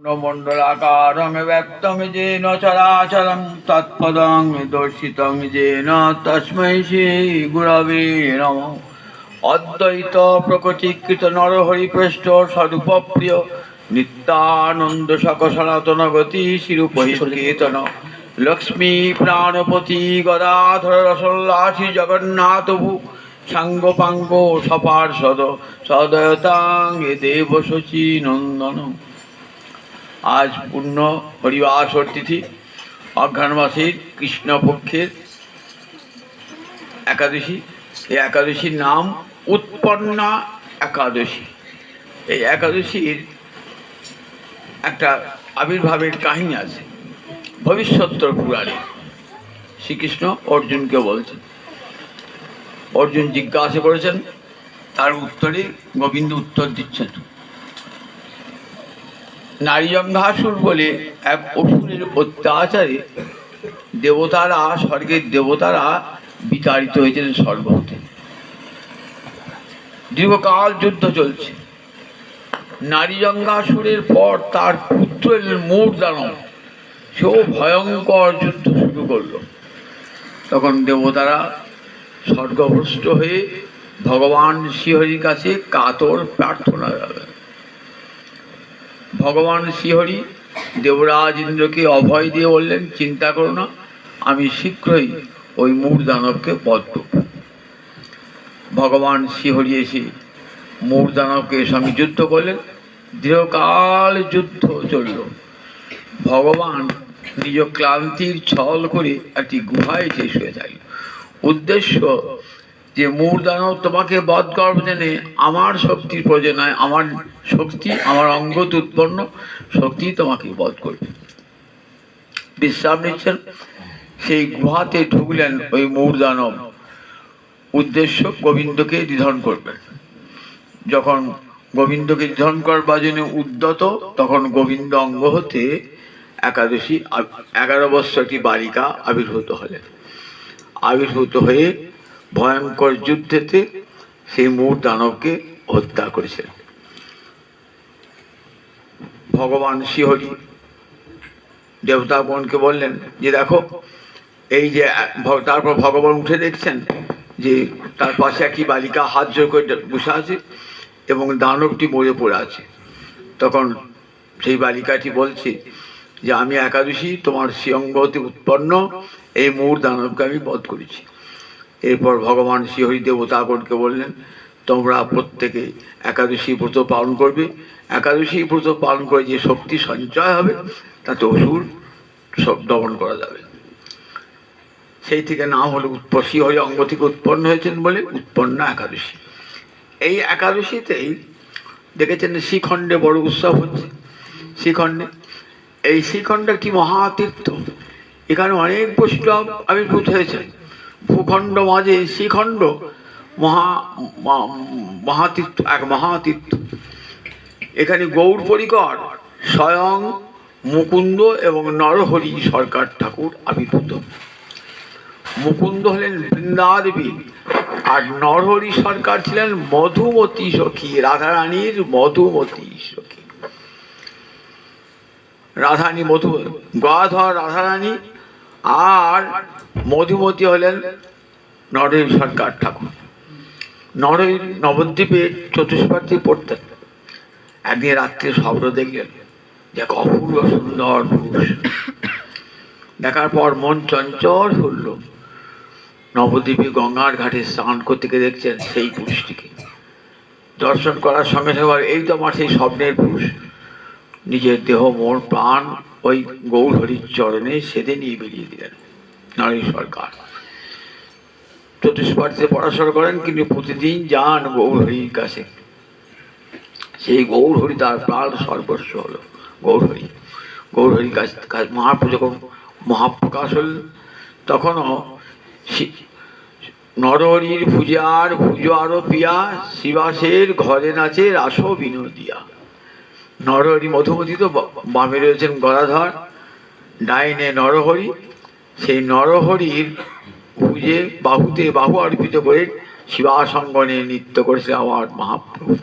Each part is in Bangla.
मण्डलाकारं व्यक्तं येन चराचरं तत्पदं दर्शितं येन तस्मै श्रीगुरवे नमः। अद्वैत प्रकृतिकृत नरहरिपृष्ठ स्वरूपप्रिय नित्यानंद सक सनातन गति शिरूपहिकेतन लक्ष्मी प्राणपति गदाधर रसोल्लासी जगन्नाथ भू सांगोपांगो सपार्षद सदयतांगे देव शची नंदन। आज पूर्ण हरिवासर तिथि अघ्राण मासेर कृष्ण पक्षेर एकादशी। এই একাদশীর নাম উৎপন্না একাদশী। এই একাদশীর একটা আবির্ভাবের কাহিনী আছে ভবিষ্যত্তর পুরাণে। শ্রীকৃষ্ণ অর্জুনকে বলছেন, অর্জুন জিজ্ঞাসা করেছেন, তার উত্তরে গোবিন্দ উত্তর দিচ্ছেন। নারীজঙ্ঘাসুর বলে এক অসুরের অত্যাচারে দেবতারা, স্বর্গের দেবতারা বিতাড়িত হয়েছিলেন স্বর্গ হতে। দীর্ঘকাল যুদ্ধ চলছে। নারীজঙ্ঘাসুরের পর তার পুত্র এলেন মূর্ধনব, সেও ভয়ঙ্কর যুদ্ধ শুরু করল। তখন দেবতারা স্বর্গভ্রষ্ট হয়ে ভগবান শ্রীহরির কাছে কাতর প্রার্থনা জানালেন। ভগবান শ্রীহরি দেবরাজ ইন্দ্রকে অভয় দিয়ে বললেন, চিন্তা করো না, আমি শীঘ্রই ওই মূর্ধনবকে বধ করব। ভগবান শ্রীহরি এসে মূর্ধনবকে সঙ্গে যুদ্ধ করলেন। দীর্ঘকাল যুদ্ধ চলল। ভগবান নিজ ক্লান্তির ছল করে একটি গুহায় এসে শুয়ে থাকলেন। উদ্দেশ্য যে মূর্ধনব তোমাকে বধ করবে জেনে আমার শক্তির প্রয়োজন নয়, আমার শক্তি, আমার অঙ্গত উৎপন্ন শক্তি তোমাকে বধ করবে। বিশ্রাম নিচ্ছেন, সেই গুহাতে ঢুকলেন ওই মূর্ধনব। উদ্দেশ্য গোবিন্দকে নিধন করবেন। যখন গোবিন্দকে নিধন করবার জন্য উদ্যত, তখন গোবিন্দ অঙ্গ হতে একাদশী 11 বৎসর একটি বালিকা আবির্ভূত হলেন। আবির্ভূত হয়ে ভয়ঙ্কর যুদ্ধেতে সেই মূর্ধনবকে হত্যা করেছেন। ভগবান শ্রীহরি দেবতাগণকে বললেন যে দেখো, এই যে তারপর ভগবান উঠে দেখছেন যে তার পাশে একটি বালিকা হাত জোর করে বসে আছে এবং দানবটি মরে পড়ে আছে। তখন সেই বালিকাটি বলছে যে আমি একাদশী, তোমার শ্রীঅঙ্গ হতে উৎপন্ন এই মূর্ধনবকে আমি বধ করেছি। এরপর ভগবান শ্রীহরি দেবতাগণকে বললেন, তোমরা প্রত্যেকে একাদশী ব্রত পালন করবে। একাদশী ব্রত পালন করে যে শক্তি সঞ্চয় হবে তাতে অসুর সব দমন করা যাবে। সেই থেকে নাম হলো শ্রীহরি অঙ্গ থেকে উৎপন্ন হয়েছেন বলে উৎপন্না একাদশী। এই একাদশীতেই দেখেছেন শ্রীখণ্ডে বড় উৎসব হচ্ছে। শ্রীখণ্ডে, এই শ্রীখণ্ড একটি মহাতীর্থ। এখানে অনেক বৈষ্ণব আবির্ভূত হয়েছে। ভূখণ্ড মাঝে শ্রীখণ্ড মহাতীর্থ, এক মহাতীর্থ। এখানে গৌর পরিকর স্বয়ং মুকুন্দ এবং নরহরি সরকার ঠাকুর আবির্ভূত। মুকুন্দ হলেন বৃন্দাদেবী, আর নরহরি সরকার ছিলেন মধুমতি সখী, রাধারানীর মধুমতি সখী। রাধারানী গদাধর রাধারানী, আর মধুমতি হলেন নরহরি সরকার ঠাকুর। নরহরি নবদ্বীপে চতুষ্পাঠী পড়তেন। একদিন রাত্রে স্বপ্ন দেখলেন যে এক অপূর্ব সুন্দর পুরুষ। দেখার পর মন চঞ্চল হল। নবদ্বীপে গঙ্গার ঘাটে স্নান করতে গিয়ে দেখছেন সেই পুরুষটিকে। দর্শন করার সঙ্গে সঙ্গে এই তো আমার সেই স্বপ্নের পুরুষ। নিজের দেহ মন প্রাণ ওই গৌর হরির চরণে সেদে নিয়ে বেরিয়ে দিলেন। নরহরি সরকার চতুষ্পাঠীতে পড়াশোনা করেন, কিন্তু প্রতিদিন যান গৌর হরির কাছে। সেই গৌর হরি তার প্রাণ সর্বস্ব হলো। গৌর হরির কাছে মহাপ্রভু যখন মহাপ্রকাশ হল, তখনও নরহরির ভুজার পিয়া শিবাসের ঘরে নাচে রাস বিনোদিয়া। নরহরি মধুমতি তো বামে রয়েছেন গদাধর, ডাইনে নরহরি। সেই নরহরির ভুজে বাহুতে বাহু অর্পিত করে শিবাসঙ্গনে নৃত্য করেছে আমার মহাপ্রভু।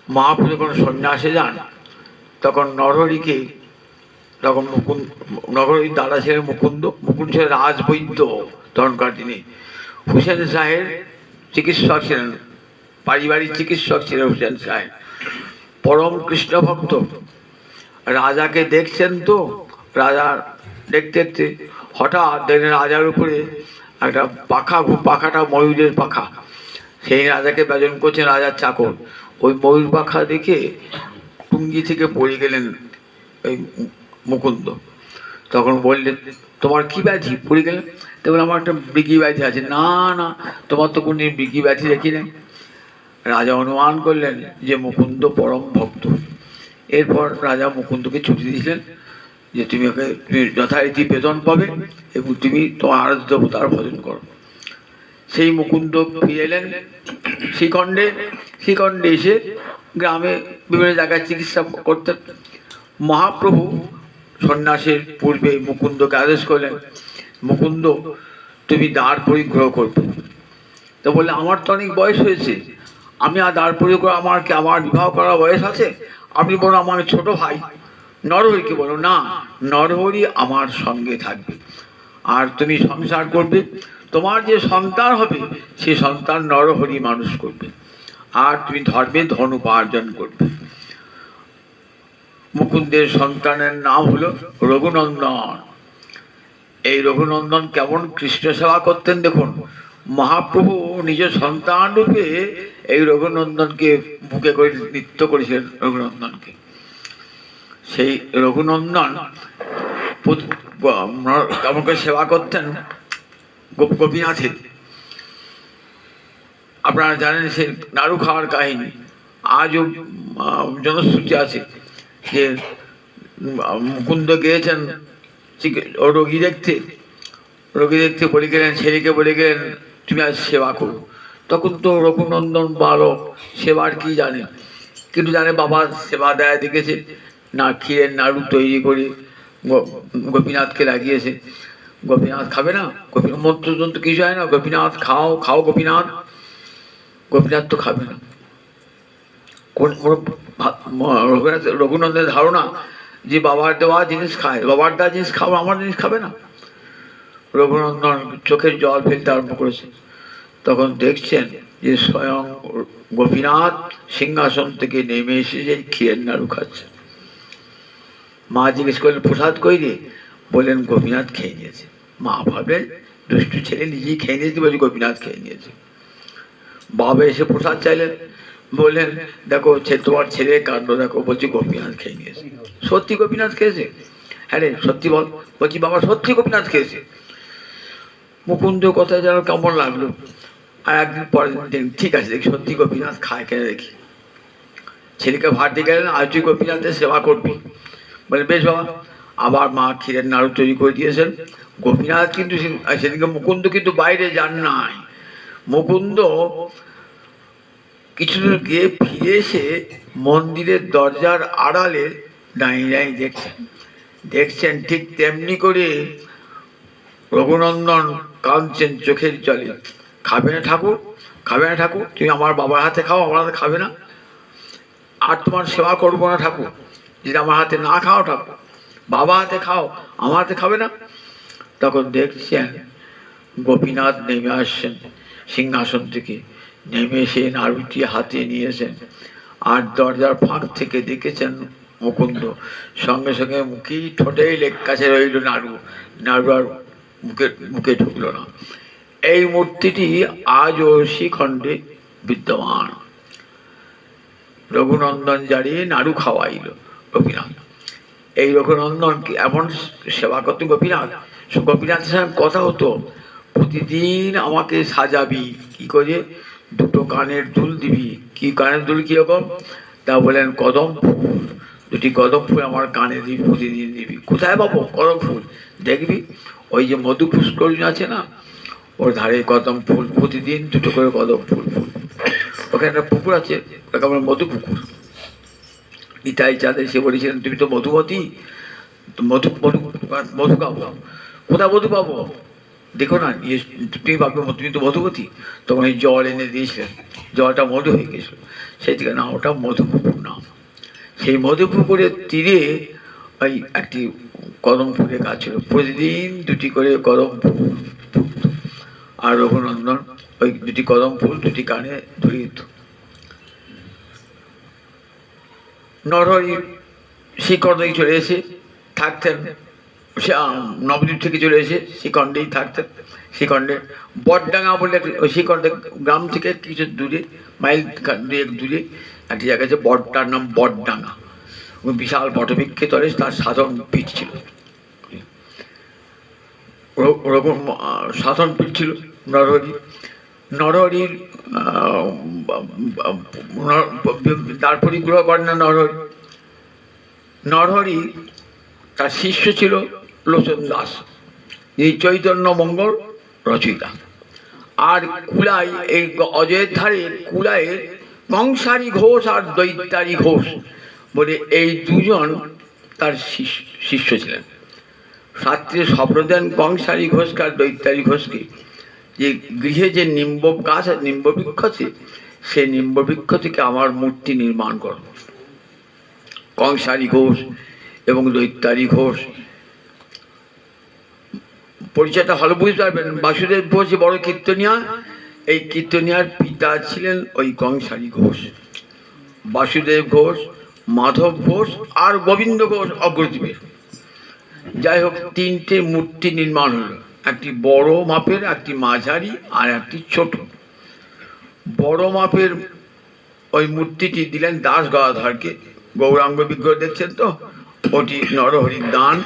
মহাপ্রভু যখন সন্ন্যাসে যান তখন নরহরিকে, তখন নরহরির দাদা ছিলেন মুকুন্দ ছিলেন রাজবৈদ্য তখনকার দিনে। হুসেন শাহের চিকিৎসক ছিলেন, পারিবারিক চিকিৎসক ছিলেন হুসেন শাহের, পরম কৃষ্ণ ভক্ত। রাজাকে দেখছেন তো, রাজা দেখতে দেখতে হঠাৎ দেখলেন রাজার উপরে একটা পাখাটা ময়ূরের পাখা, সেই রাজাকে বেজন করছেন রাজার চাকর। ওই ময়ূর পাখা দেখে টুঙ্গি থেকে পড়ে গেলেন ওই মুকুন্দ। তখন বললেন, তোমার কি ব্যাধি? পড়ে গেলেন। তখন আমার একটা মৃগী ব্যাধি আছে। না না, তোমার তো কোনো মৃগী ব্যাধি দেখি নাই। রাজা অনুমান করলেন যে মুকুন্দ পরম ভক্ত। এরপর রাজা মুকুন্দকে ছুটি দিয়েছিলেন যে তুমি যথারীতি বেতন পাবে এবং তুমি তোমার আরাধ্য দেবতার ভজন করো। সেই মুকুন্দ ফিরে এলেন শ্রীখণ্ডে এসে গ্রামে বিভিন্ন জায়গায় চিকিৎসা করতেন। মহাপ্রভু সন্ন্যাসের পূর্বে মুকুন্দকে আদেশ করলেন, মুকুন্দ তুমি দ্বার পরিগ্রহ করবে। তো বললে, আমার তো অনেক বয়স হয়েছে, আমি আর দ্বার পরিগ্রহ, আমার বিবাহ করার বয়স আছে? আপনি বলুন আমার ছোট ভাই নরহরিকে বলো, না, নরহরি আমার সঙ্গে থাকবে আর তুমি সংসার করবে, তোমার যে সন্তান হবে সে সন্তান নরহরি মানুষ করবে আর তুমি ধর্মে ধন উপার্জন করবে। মুকুন্দের সন্তানের নাম হলো রঘুনন্দন। এই রঘুনন্দন কেমন কৃষ্ণ সেবা করতেন দেখুন। মহাপ্রভু নিজের সন্তান রূপে এই রঘুনন্দনকে বুকে করে নৃত্য করেছিলেন রঘুনন্দনকে। সেই রঘুনন্দন কেমন করে সেবা করতেন গোপীনাথে। আপনারা জানেন সে নাড়ু খাওয়ার কাহিনী আজও জনশ্রুতি আছে যে মুকুন্দ গিয়েছেন রোগী দেখতে বলে গেলেন, ছেলেকে বলে গেলেন তুমি আজ সেবা করো। তখন তো রঘুনন্দন বালক, সেবার কি জানে, কিন্তু জানে বাবা সেবা দেয় দেখেছে, না ক্ষীরের নাড়ু তৈরি করে গোপীনাথকে লাগিয়েছে। গোপীনাথ খাবে না? মন্ত্রতন্ত্র কিছু হয় না, গোপীনাথ খাও গোপীনাথ তো খাবে না। রঘুনন্দনের ধারণা যে বাবার দেওয়া জিনিস খায়, বাবার দেওয়া জিনিস খাবো, আমার জিনিস খাবে না। রঘুনন্দন চোখের জল ফেলতে আরম্ভ করেছে। তখন দেখছেন যে স্বয়ং গোপীনাথ সিংহাসন থেকে নেমে এসে যে ক্ষীরের নাড়ু খাচ্ছে। মা জিজ্ঞেস করলেন, প্রসাদ কই রে? বললেন গোপীনাথ খেয়ে নিয়েছে। মা ভাবলেন দুষ্টু ছেলে নিজেই খেয়ে নিয়েছে, বলছে গোপীনাথ খেয়ে নিয়েছে। বাবা এসে প্রসাদ চাইলেন, বললেন দেখো তোমার ছেলের কাণ্ড দেখো, বলছি গোপীনাথ খেয়ে নিয়েছে। সত্যি গোপীনাথ খেয়েছে? হ্যাঁ রে সত্যি বল। বলছি বাবা সত্যি গোপীনাথ খেয়েছে। মুকুন্দ কথা যেন কেমন লাগলো। আর একদিন পরে ঠিক আছে দেখি সত্যি গোপীনাথ খায় কেন দেখি। ছেলেকে ভাত দিয়ে গেলেন, আজ তুই গোপীনাথের সেবা করবি। বলে বেশ বাবা। আবার মা ক্ষীরের নাড়ু তৈরি করে দিয়েছেন। গোপীনাথ কিন্তু সেদিকে মুকুন্দ কিন্তু বাইরে যান নাই। মুকুন্দ কিছুদূর গিয়ে ফিরে এসে মন্দিরের দরজার আড়ালে দাঁড়িয়ে দেখছেন ঠিক তেমনি করে রঘুনন্দন কাঁদছেন চোখের জলে। খাবে না ঠাকুর, তুমি আমার বাবার হাতে খাও, আমার হাতে খাবে না? আর তোমার সেবা করবো না ঠাকুর, যদি আমার হাতে না খাও ঠাকুর, বাবা হাতে খাও, আমার হাতে খাবে না? তখন দেখছেন গোপীনাথ নেমে আসছেন সিংহাসন থেকে, নেমে এসে নাড়ুটি হাতে নিয়েছেন আর দরজার ফাঁক থেকে দেখেছেন মুকুন্দ। সঙ্গে সঙ্গে মুখেই ঠোঁটেই কাছে রইল নাড়ু আর মুখে ঢুকলো না। এই মূর্তিটি আজও শ্রীখণ্ডে বিদ্যমান। রঘুনন্দন জারিয়ে নাড়ু খাওয়াইল গোপীনাথ। এই রঘুনন্দনকে এমন সেবা করত গোপীনাথের সঙ্গে কথা হতো, প্রতিদিন আমাকে সাজাবি, কি করে? দুটো কানের দুল দিবি। কি কানের দুল কীরকম? তা বলেন কদম ফুল, দুটি কদম ফুল আমার কানে দিবি, প্রতিদিন দিবি। কোথায় পাবো কদম ফুল? দেখবি ওই যে মধু পুষ্করিণী আছে না, ওর ধারে কদম ফুল, প্রতিদিন দুটো করে কদম ফুল। ওখানে একটা পুকুর আছে, ওটাকে আমার মধু পুকুর। নিতাই চাঁদ এসে বলেছিলেন তুমি তো মধুমতি, মধু খাবো। কোথায় মধু পাবো? দেখো না তুমি পাবে, তুমি তো মধুমতি। তখন এই জল এনে দিয়েছিলেন, জলটা মধু হয়ে গেছিল, সেই থেকে না ওটা মধুপুকুর নাম। সেই মধুপুকুরের তীরে ওই একটি কদম ফুলের গাছ ছিল, প্রতিদিন 2টি করে কদম ফুল ফুটত, আর রঘুনন্দন ওই 2টি কদম ফুল 2টি কানে ধরিয়ে দিত। নরহরি শ্রীখণ্ডে চলে এসে থাকতেন, নবদ্বীপ থেকে চলে এসে শ্রীখণ্ডেই থাকতেন। শ্রীখণ্ডে বটডাঙ্গা বলে ওই শ্রীখণ্ডে গ্রাম থেকে কিছু দূরে, মাইল 2 দূরে একটি জায়গা আছে, বটটার নাম বটডাঙ্গা। ওই বিশাল বটবৃক্ষে তলে তার সাধন পীঠ ছিল, ওরকম সাধন পীঠ ছিল নরহরি। নরহরির তার পরিগ্রহ করেন না নরহরি। নরহরি তার শিষ্য ছিল লোচন দাস, এই চৈতন্য মঙ্গল রচয়িতা। আর কুলাই, এই অজয়ের ধারে কুলাইয়ের কংসারী ঘোষ আর দৈত্যারী ঘোষ বলে এই 2 জন তার শিষ্য ছিলেন। শাস্ত্রে স্বপ্ন দেন কংসারী ঘোষকে আর দৈত্যারী ঘোষকে যে গৃহে যে নিম্ব গাছ নিম্ববৃক্ষ আছে, সে নিম্ববৃক্ষ থেকে আমার মূর্তি নির্মাণ করো। কংসারী ঘোষ এবং দৈত্যারী ঘোষ পরিচয়টা ভালো বুঝতে পারবেন। বাসুদেব ঘোষ বড় কীর্তনিয়া, এই কীর্তনিয়ার পিতা ছিলেন ওই কংসারী ঘোষ। বাসুদেব ঘোষ, মাধব ঘোষ আর গোবিন্দ ঘোষ অগ্রদ্বীপের। যাই হোক, 3টে মূর্তি নির্মাণ হলো, একটি বড় মাপের, একটি মাঝারি আর একটি ছোট। বড় মাপের ওই মূর্তিটি দিলেন দাস গদাধরকে, গৌরাঙ্গ বিগ্রহ দেখছেন তো, ওটি নরহরির দান।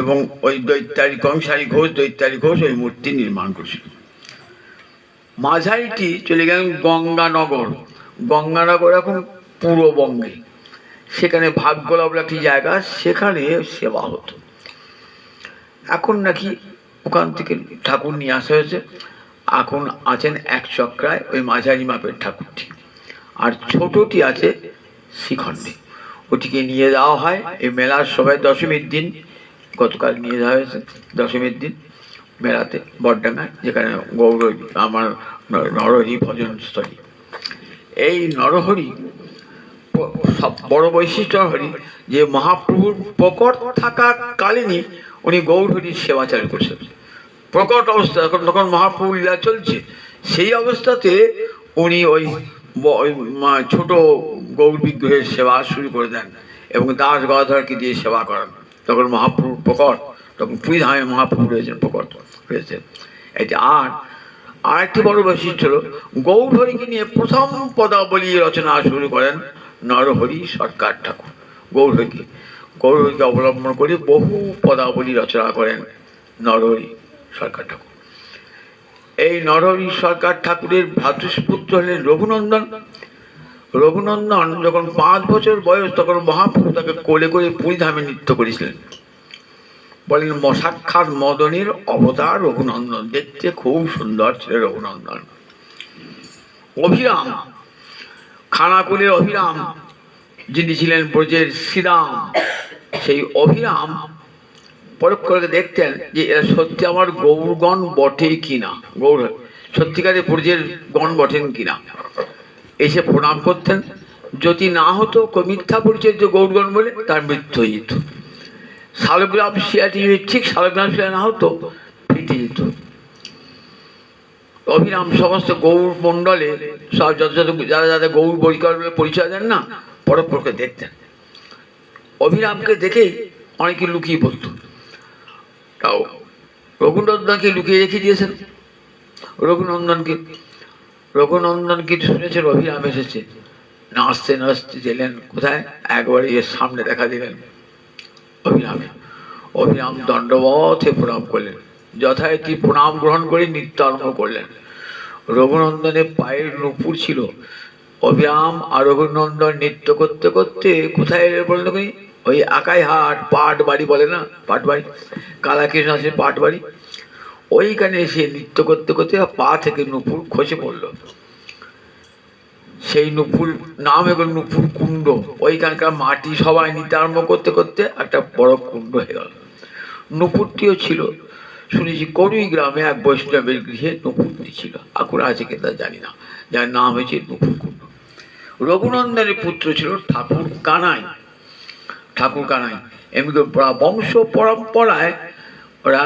এবং ওই দৈত্যারী কংসারী ঘোষ, দৈত্যারী ঘোষ ওই মূর্তি নির্মাণ করেছিল। মাঝারিটি চলে গেলেন গঙ্গানগর। গঙ্গানগর এখন পূর্ববঙ্গে, সেখানে ভাগ্যলা বলে একটি জায়গা, সেখানে সেবা হতো। এখন নাকি ওখান থেকে ঠাকুর নিয়ে আসা হয়েছে, এখন আছেন 1 চক্রায় ওই মাঝারি মাপের ঠাকুরটি, আর ছোটটি আছে শ্রীখণ্ডে। ওটিকে নিয়ে যাওয়া হয় এই মেলার সময়, দশমীর দিন, গতকাল নিয়ে যাওয়া হয়েছে দশমীর দিন মেলাতে বটডাঙ্গায়, যেখানে গৌর আমার নরহরি ভজনস্থলী। এই নরহরি সব বড় বৈশিষ্ট্য হরি যে মহাপ্রভুর প্রকট থাকাকালীনই উনি গৌরহরির সেবা চালু করছেন। প্রকট অবস্থা, তখন মহাপ্রভু লীলা চলছে, সেই অবস্থাতে উনি ওই ছোট গৌর বিগ্রহের সেবা শুরু করে দেন এবং দাস গদাধরকে দিয়ে সেবা করান। তখন মহাপ্রভুর প্রকট, তখন পুরীধামে মহাপ্রভু রয়েছেন, প্রকট হয়েছেন। এটা আর একটি বড় বৈশিষ্ট্য হল, গৌরহরিকে নিয়ে প্রথম পদাবলী রচনা শুরু করেন নরহরি সরকার ঠাকুর। গৌরহরিকে অবলম্বন করে বহু পদাবলী রচনা করেন নরহরি সরকার ঠাকুর। এই নরহরি সরকার ঠাকুরের ভ্রাতুষ্পুত্র হলেন রঘুনন্দন। রঘুনন্দন যখন 5 বছর বয়স, তখন মহাপ্রভু তাকে কোলে করে পুরীধামে নৃত্য করেছিলেন। বলেন সাক্ষাৎ মদনের অবতার রঘুনন্দন, দেখতে খুব সুন্দর ছিল রঘুনন্দন। অভিরাম, খানাকুলের অভিরাম যিনি ছিলেন ব্রজের শ্রীরাম, সেই অভিরাম পরখ করে দেখতেন যে এরা সত্যি আমার গৌরগণ বটে কিনা, গৌর সত্যিকারে ব্রজের গণ বটেন কিনা। এসে প্রণাম করতেন, যদি না হতো মিথ্যা পরিচয় যে গৌরগণ বলে, তার মৃত্যু হয়ে যেত। শালগ্রাম শিলাটি ঠিক শালগ্রাম শিলা না হতো, ফেটে যেত। অভিরাম সমস্ত গৌর মণ্ডলে সব যারা যাদের গৌর পরিচয় দেন না, পরস্পরকে দেখতেন। অভিরামকে দেখেই অনেকে লুকিয়ে পড়ত, তাও রঘুনন্দনকে লুকিয়ে রেখে দিয়েছেন। রঘুনন্দনকে শুনেছেন অভিরাম এসেছে, নাচতে নাচতে গেলেন কোথায়, একবারে এর সামনে দেখা দিলেন অভিরাম দণ্ডবতে প্রণাম করলেন, যথারীতি প্রণাম গ্রহণ করে নৃত্য আরম্ভ করলেন। রঘুনন্দনের পায়ের নুপুর ছিল। অভিরাম আর রঘুনন্দন নৃত্য করতে করতে কোথায় বললো, ওই আকাই হাট, পাট বাড়ি বলে না, পাট বাড়ি, কালাকৃষ্ণ আছে পাট বাড়ি, ওইখানে এসে নৃত্য করতে করতে পা থেকে নুপুর খসে পড়লো। সেই নুপুর নাম এখন নুপুর কুণ্ড। ওইখানকার মাটি সবাই নিতে আরম্ভ করতে করতে একটা বড় কুণ্ড হয়ে গেল। নুপুরটিও ছিল শুনেছি করুই গ্রামে এক বৈষ্ণবের গৃহে নকুন্ডি ছিল, এখন আছে কিনা জানি না, যার নাম হয়েছে নকুন্ড। রঘুনন্দনের পুত্র ছিল ঠাকুর কানাই। ঠাকুর কানাই এমনি বংশ পরম্পরায় ওরা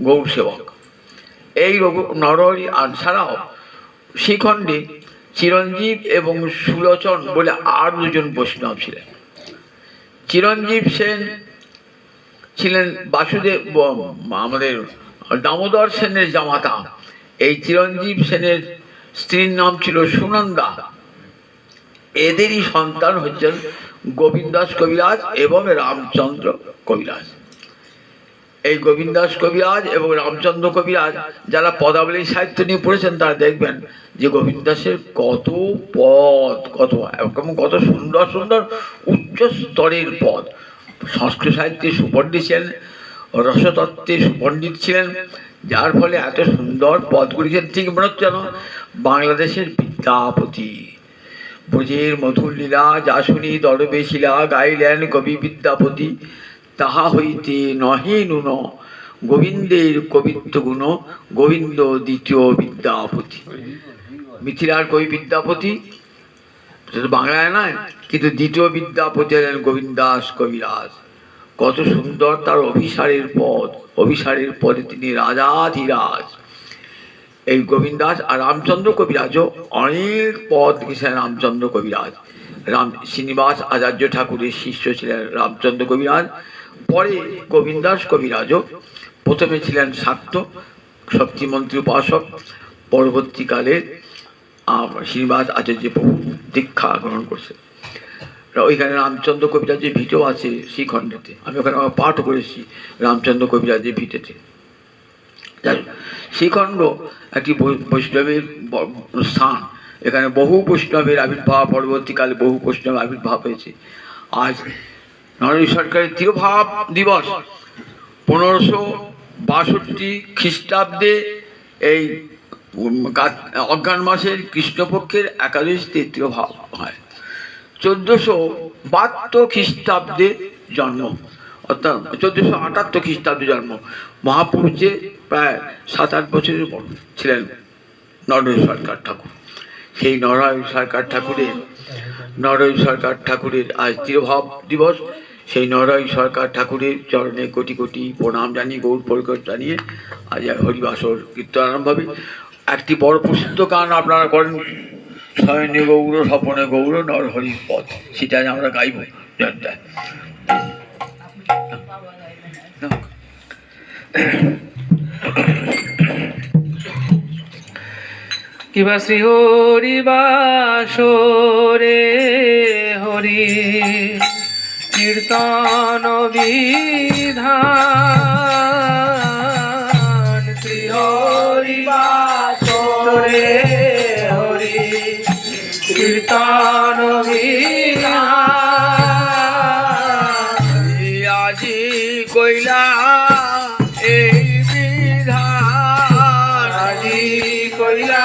গৌর সেবক। এই নরহরি আর ছাড়াও শ্রীখণ্ডে চিরঞ্জীব এবং সুলোচন বলে আর দুজন বৈষ্ণব ছিলেন। চিরঞ্জীব সেন ছিলেন বাসুদেব, আমাদের দামোদর সেনের জামাতা। এই চিরঞ্জীব সেনের স্ত্রীর নাম ছিল সুনন্দা। এদেরই সন্তান হচ্ছেন গোবিন্দাস কবিরাজ এবং রামচন্দ্র কবিরাজ। এই গোবিন্দাস কবিরাজ এবং রামচন্দ্র কবিরাজ যারা পদাবলী সাহিত্য নিয়ে পড়েছেন তারা দেখবেন যে গোবিন্দাসের কত পদ, কত সুন্দর সুন্দর উচ্চ স্তরের পদ। সংস্কৃত সাহিত্যে সুপণ্ডিত ছিলেন, রসতত্ত্বে সুপণ্ডিত ছিলেন, যার ফলে এত সুন্দর পদ করেছেন। ঠিক মনে হচ্ছে যেন বাংলাদেশের বিদ্যাপতি। ব্রজের মধুর লীলা যা শুনি দরবে শিলা, গাইলেন কবি বিদ্যাপতি, তাহা হইতে নহে নুন, গোবিন্দের কবিত্ব গুণ, গোবিন্দ দ্বিতীয় বিদ্যাপতি। মিথিলার কবি বিদ্যাপতি, সেটা বাংলায় নয়, কিন্তু দ্বিতীয় বিদ্যাপতি হলেন গোবিন্দাস কবিরাজ। কত সুন্দর তার অভিসারের পদ, অভিসারের পদে তিনি রাজাধিরাজ। এই গোবিন্দাস আর রামচন্দ্র কবিরাজও অনেক পদ লিখেছেন। রামচন্দ্র কবিরাজ শ্রীনিবাস আচার্য ঠাকুরের শিষ্য ছিলেন রামচন্দ্র কবিরাজ। পরে গোবিন্দাস কবিরাজও প্রথমে ছিলেন শাক্ত শক্তিমন্ত্রী উপাসক, পরবর্তীকালে শ্রীনিবাস আচার্য প্রভু দীক্ষা গ্রহণ করছে। ওইখানে রামচন্দ্র কবিরাজের ভিটেও আছে শ্রীখণ্ডেতে, আমি ওখানে পাঠও করেছি রামচন্দ্র কবিরাজের ভিটেতে। শ্রীখণ্ড একটি বৈষ্ণবের স্থান, এখানে বহু বৈষ্ণবের আবির্ভাব, পরবর্তীকালে বহু বৈষ্ণবের আবির্ভাব হয়েছে। আজ নরহরি সরকারের তিরোভাব দিবস 1562 খ্রিস্টাব্দে এই অজ্ঞান মাসের কৃষ্ণপক্ষের একাদশীতে তিরোভাব হয়। 1472 খ্রিস্টাব্দে জন্ম, অর্থাৎ 1478 খ্রিস্টাব্দে জন্ম। মহাপুরুষে প্রায় 7-8 বছরের বড় ছিলেন নরহরি সরকার ঠাকুর। সেই নরহরি সরকার ঠাকুরের আজ তিরোভাব দিবস। সেই নরহরি সরকার ঠাকুরের চরণে কোটি কোটি প্রণাম জানিয়ে, গৌর পরিকর জানিয়ে আজ হরিবাসর কীর্তন আরম্ভ হবে। একটি বড় প্রসিদ্ধ গান আপনারা করেন, শয়নে গৌর স্বপনে গৌর নরহরির পদ, সেটা আমরা গাইব। কিবা শ্রী হরি বাসরে হরি কীর্তন বিধান, শ্রী হরি বাসরে হরি কীর্তন বিধান, আজি কইলা এই বিধান, আজি কইলা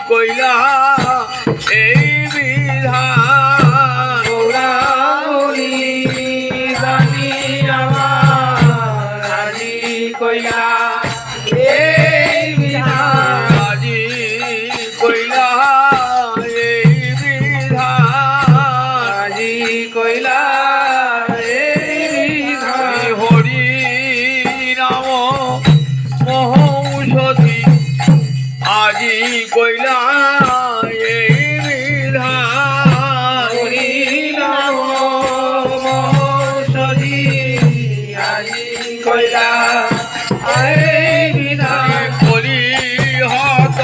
কইলা এই বিধান, গৌরাঙ্গনি জানি আমার, আজি কইলা এই বিধান, আজি কইলা এই বিধান, আজি কইলা এই বিধান, হরি নাম মহৌষধি, আজি কইলা এই বিধান, হরি নাম মহৌষধি, আজি কইলা এই বিধান, কলি হত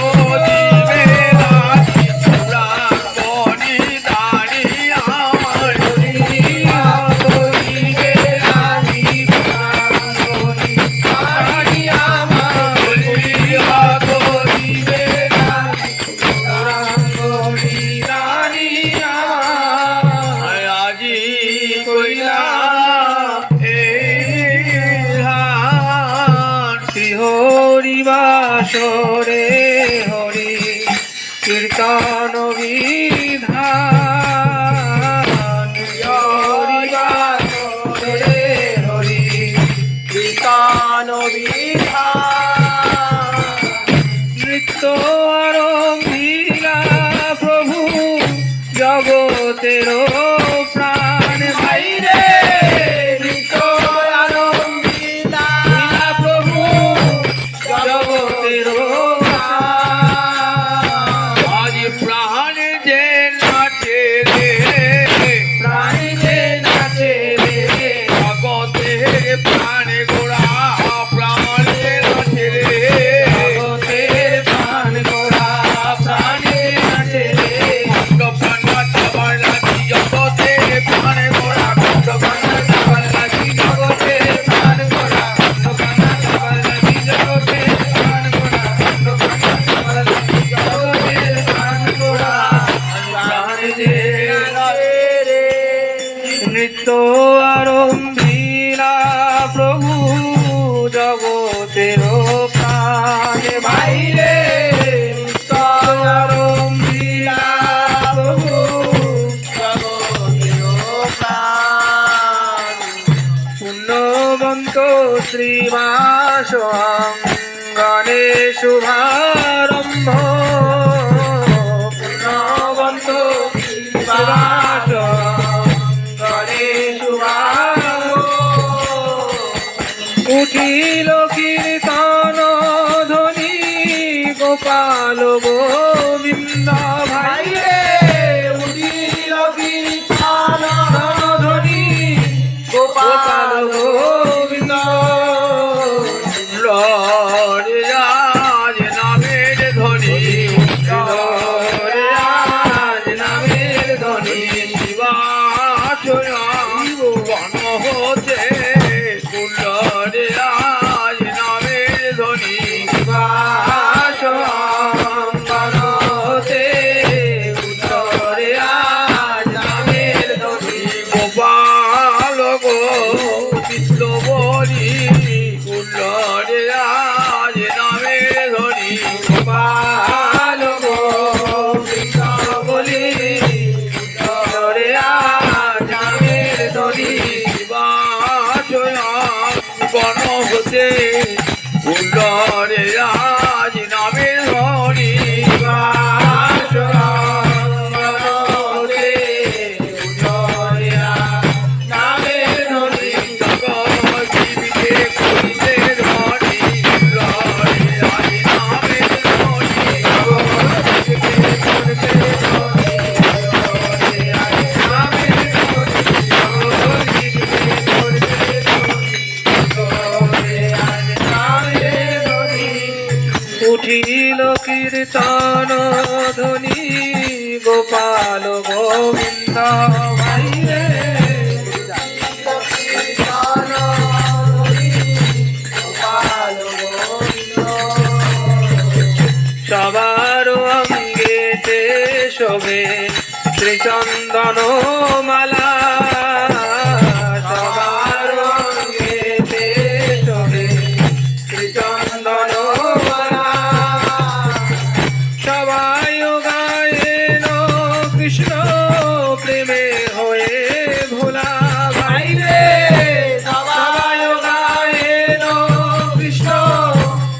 দিবে রাখি রাখনি দানি আমার, হরি হত দিবে রাখি রাখনি দানি আমার, কলি হত দিবে রাখি রাখনি দানি আমার, আজি কইলা এই বিধান, শ্রী হরি বাসরে হরি কীর্তন বিধান হরিবার রে হরি বিধান বিধান নৃত্য আরম্ভিলা প্রভু জগতের প্রাণ ভাই রে নৃত্য আরম্ভিলা প্রভু জগতের আজ প্রাণ যে নাচে রে, প্রাণ যে নাচে রে জগতের প্রাণ গোড়া প্রাণ যে নাচে রে, জগতের প্রাণ গোড়া প্রাণ যে নাচে রে প্রাণ নাচাবার লাগি জগতের প্রাণ গোড়া প্রাণ নাচাবার লাগি জগতের প্রাণ গোড়া প্রাণ নাচাবার লাগি জগতের প্রাণ গোড়া প্রাণ নাচাবার লাগি জগতের প্রাণ গোড়া প্রাণ যে নাচে রে নৃত্য আরম্ভিলা প্রভু জগতের প্রাণ ভাই রে নৃত্য আরম্ভিলা প্রভু জগতের প্রাণ পুণ্যবন্ত শ্রীবাস অঙ্গনে শুভারম্ভ পুণ্যবন্ত শ্রীবাস অঙ্গনে শুভারম্ভ উঠিল কীর্তন ধ্বনি গোপাল গোবিন্দ ভাই রে উঠিল কীর্তন ধ্বনি গোপাল গোবিন্দ লরে আজ নামের ধ্বনি, রে আজ নামের ধ্বনি বন হতে কুলরে আজ নামের ধ্বনি, বাসতে উত্তরে আজ নামের ধ্বনি গোপাল গো চিত্ত বলি কুলরে আজ নামের ধ্বনি, গোপাল গোবিন্দ বলি উত্তরে আজ নামের ধ্বনি বন হতে কুলরে আজ নামের ধ্বনি, নামের ধ্বনি জীবিতে করিতে ধ্বনি, কুলরে আজ নামের ধ্বনি, উঠিল কীর্তন ধ্বনি গোপাল গোবিন্দ ভাই রে কীর্তন ধ্বনি গোপাল গোবিন্দ সবার অঙ্গেতে শোভে শ্রীচন্দন মালা সবার অঙ্গেতে শোভে শ্রীচন্দন মালা সবাই গায়েন কৃষ্ণ প্রেমে হয়ে ভোলা ভাই রে সবাই গায়েন কৃষ্ণ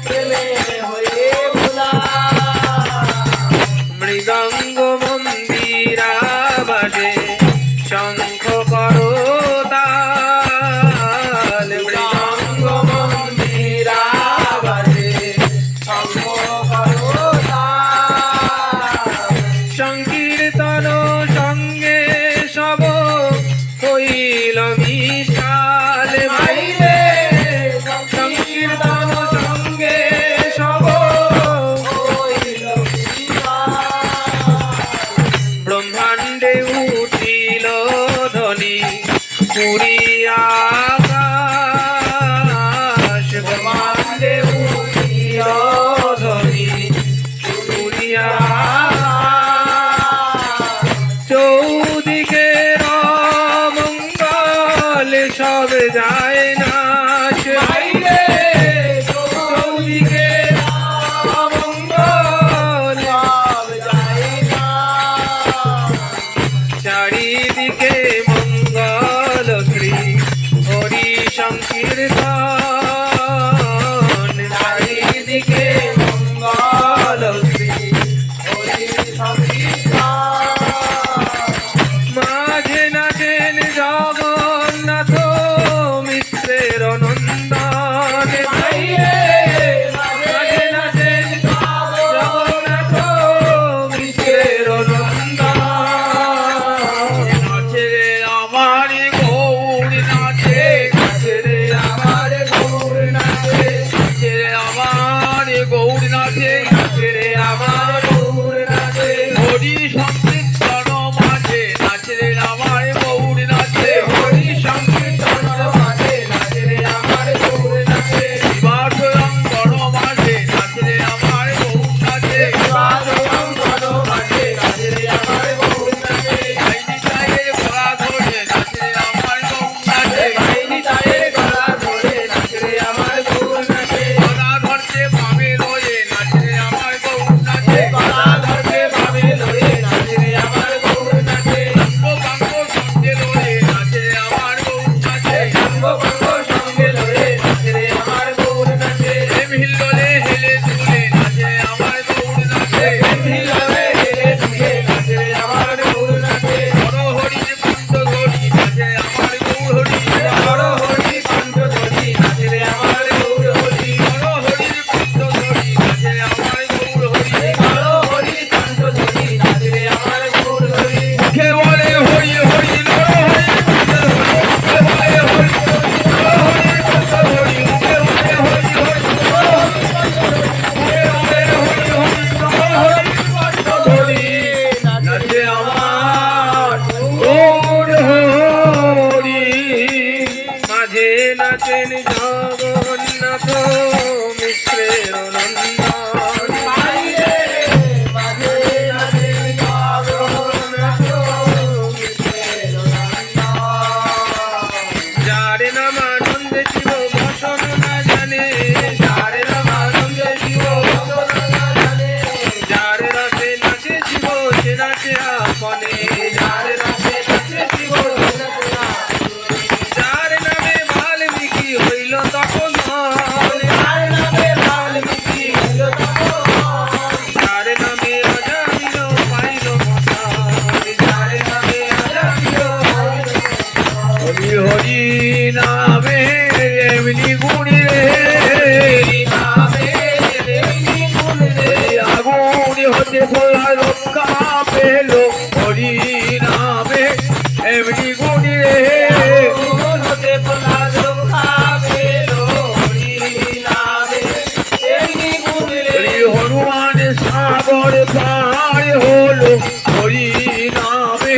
প্রেমে হয়ে ভোলা মৃদঙ্গ মন্দিরা বাজে শঙ্খ করতাল মৃদঙ্গ মন্দিরা বাজে হরিকে মঙ্গল শ্রী হরি সংকীর্তন। মাঝে নাচেন জগন্নাথ মিশ্রের নন্দন, মাঝে নাচেন জগন্নাথ মিশ্রের নন্দন। নাচে রে আমার গৌর নাচে, নাচে রে আমার গৌর নাচে, নাচে রে আমার গৌর নাচে, নাচে রে আমার গৌর নাচে। হরি সংকীর্তন মাঝে নাচে রে আমার গৌর নাচে, হরি সংকীর্তন মাঝে নাচে রে আমার গৌর নাচে। শিবাসয়ঙ্কর মাঝে নাচে রে আমার গৌর নাচে, বাদরঙ্গন মাঝে নাচে রে আমার গৌর নাচে। আইনি চায়ের গলা ধরে নাচে রে আমার গৌর নাচে, বাইনি তায়ের গলা ধরে নাচে রে আমার গৌর নাচে। গলা ধরতে পাবে রয়ে নাচে রে আমার গৌর নাচে, গলা ধরতে পাবে লয়ে নাচে রে আমার গৌর নাচে। বাঙ্গ সঙ্গে রয়ে নাচে রে আমার গৌর নাচে, সাঙ্গ ভঙ্গ সঙ্গে লয়ে নাচে রে আমার গৌর নাচে। প্রেম হিল্লোলে হেলে দুলে নাচে রে আমার গৌর নাচে, মিলনে হেলে দুলে নাচে রে আমার গৌর নাচে। বড় হরির কণ্ঠ ধরি নাচে রে আমার গৌর হরি, বড় হরি কণ্ঠ ধরি নাচে রে আমার গৌর হরি। বড় হরির কণ্ঠ ধরি নাচে রে আমার গৌর হরি, বড় হরি কণ্ঠ ধরি নাচে রে আমার গৌর হরি। মুখে বলে হরি হরি নর হরির কণ্ঠ ধরি, মুখে বলে হরি হরি নর হরির কণ্ঠ ধরি, মুখে বলে হরি হরি নর হরির কণ্ঠ ধরি, মুখে বলে হরি হরি নর হরির কণ্ঠ ধরি। নাচে আমার গৌর হরি। মাঝে নাচেন জগন্নাথ মিশ্রের নন্দন, মাঝে নাচেন জগন্নাথ মিশ্রের নন্দন। যার নাম আনন্দে জীব বসন না জানে, যার নাম আনন্দে জীব বসন না জানে। যার রসে নাচে জীব সে নাচে আপনে, যার রসে নাচে জীব সে নাচে আপনে। যার নামে বাল্মীকি হইল তখন মন, যার নামে বাল্মীকি হইল তখন মন। যার নামে অজামিল পাইল মতান, যার নামে অজামিল পাইল মতান। হরি হরি নামে এমনি গুণী রে, হরি নামে এমনি গুণ রে, আগুন হতে খোলা রক্ষা পেল, হরি নামে এমনি গুণী রে, আগুন হতে খোলা রক্ষা পেল, হরি নামে এমনি গুণ রে। হরি হনুমান সাগর পার হলো, হরি নামে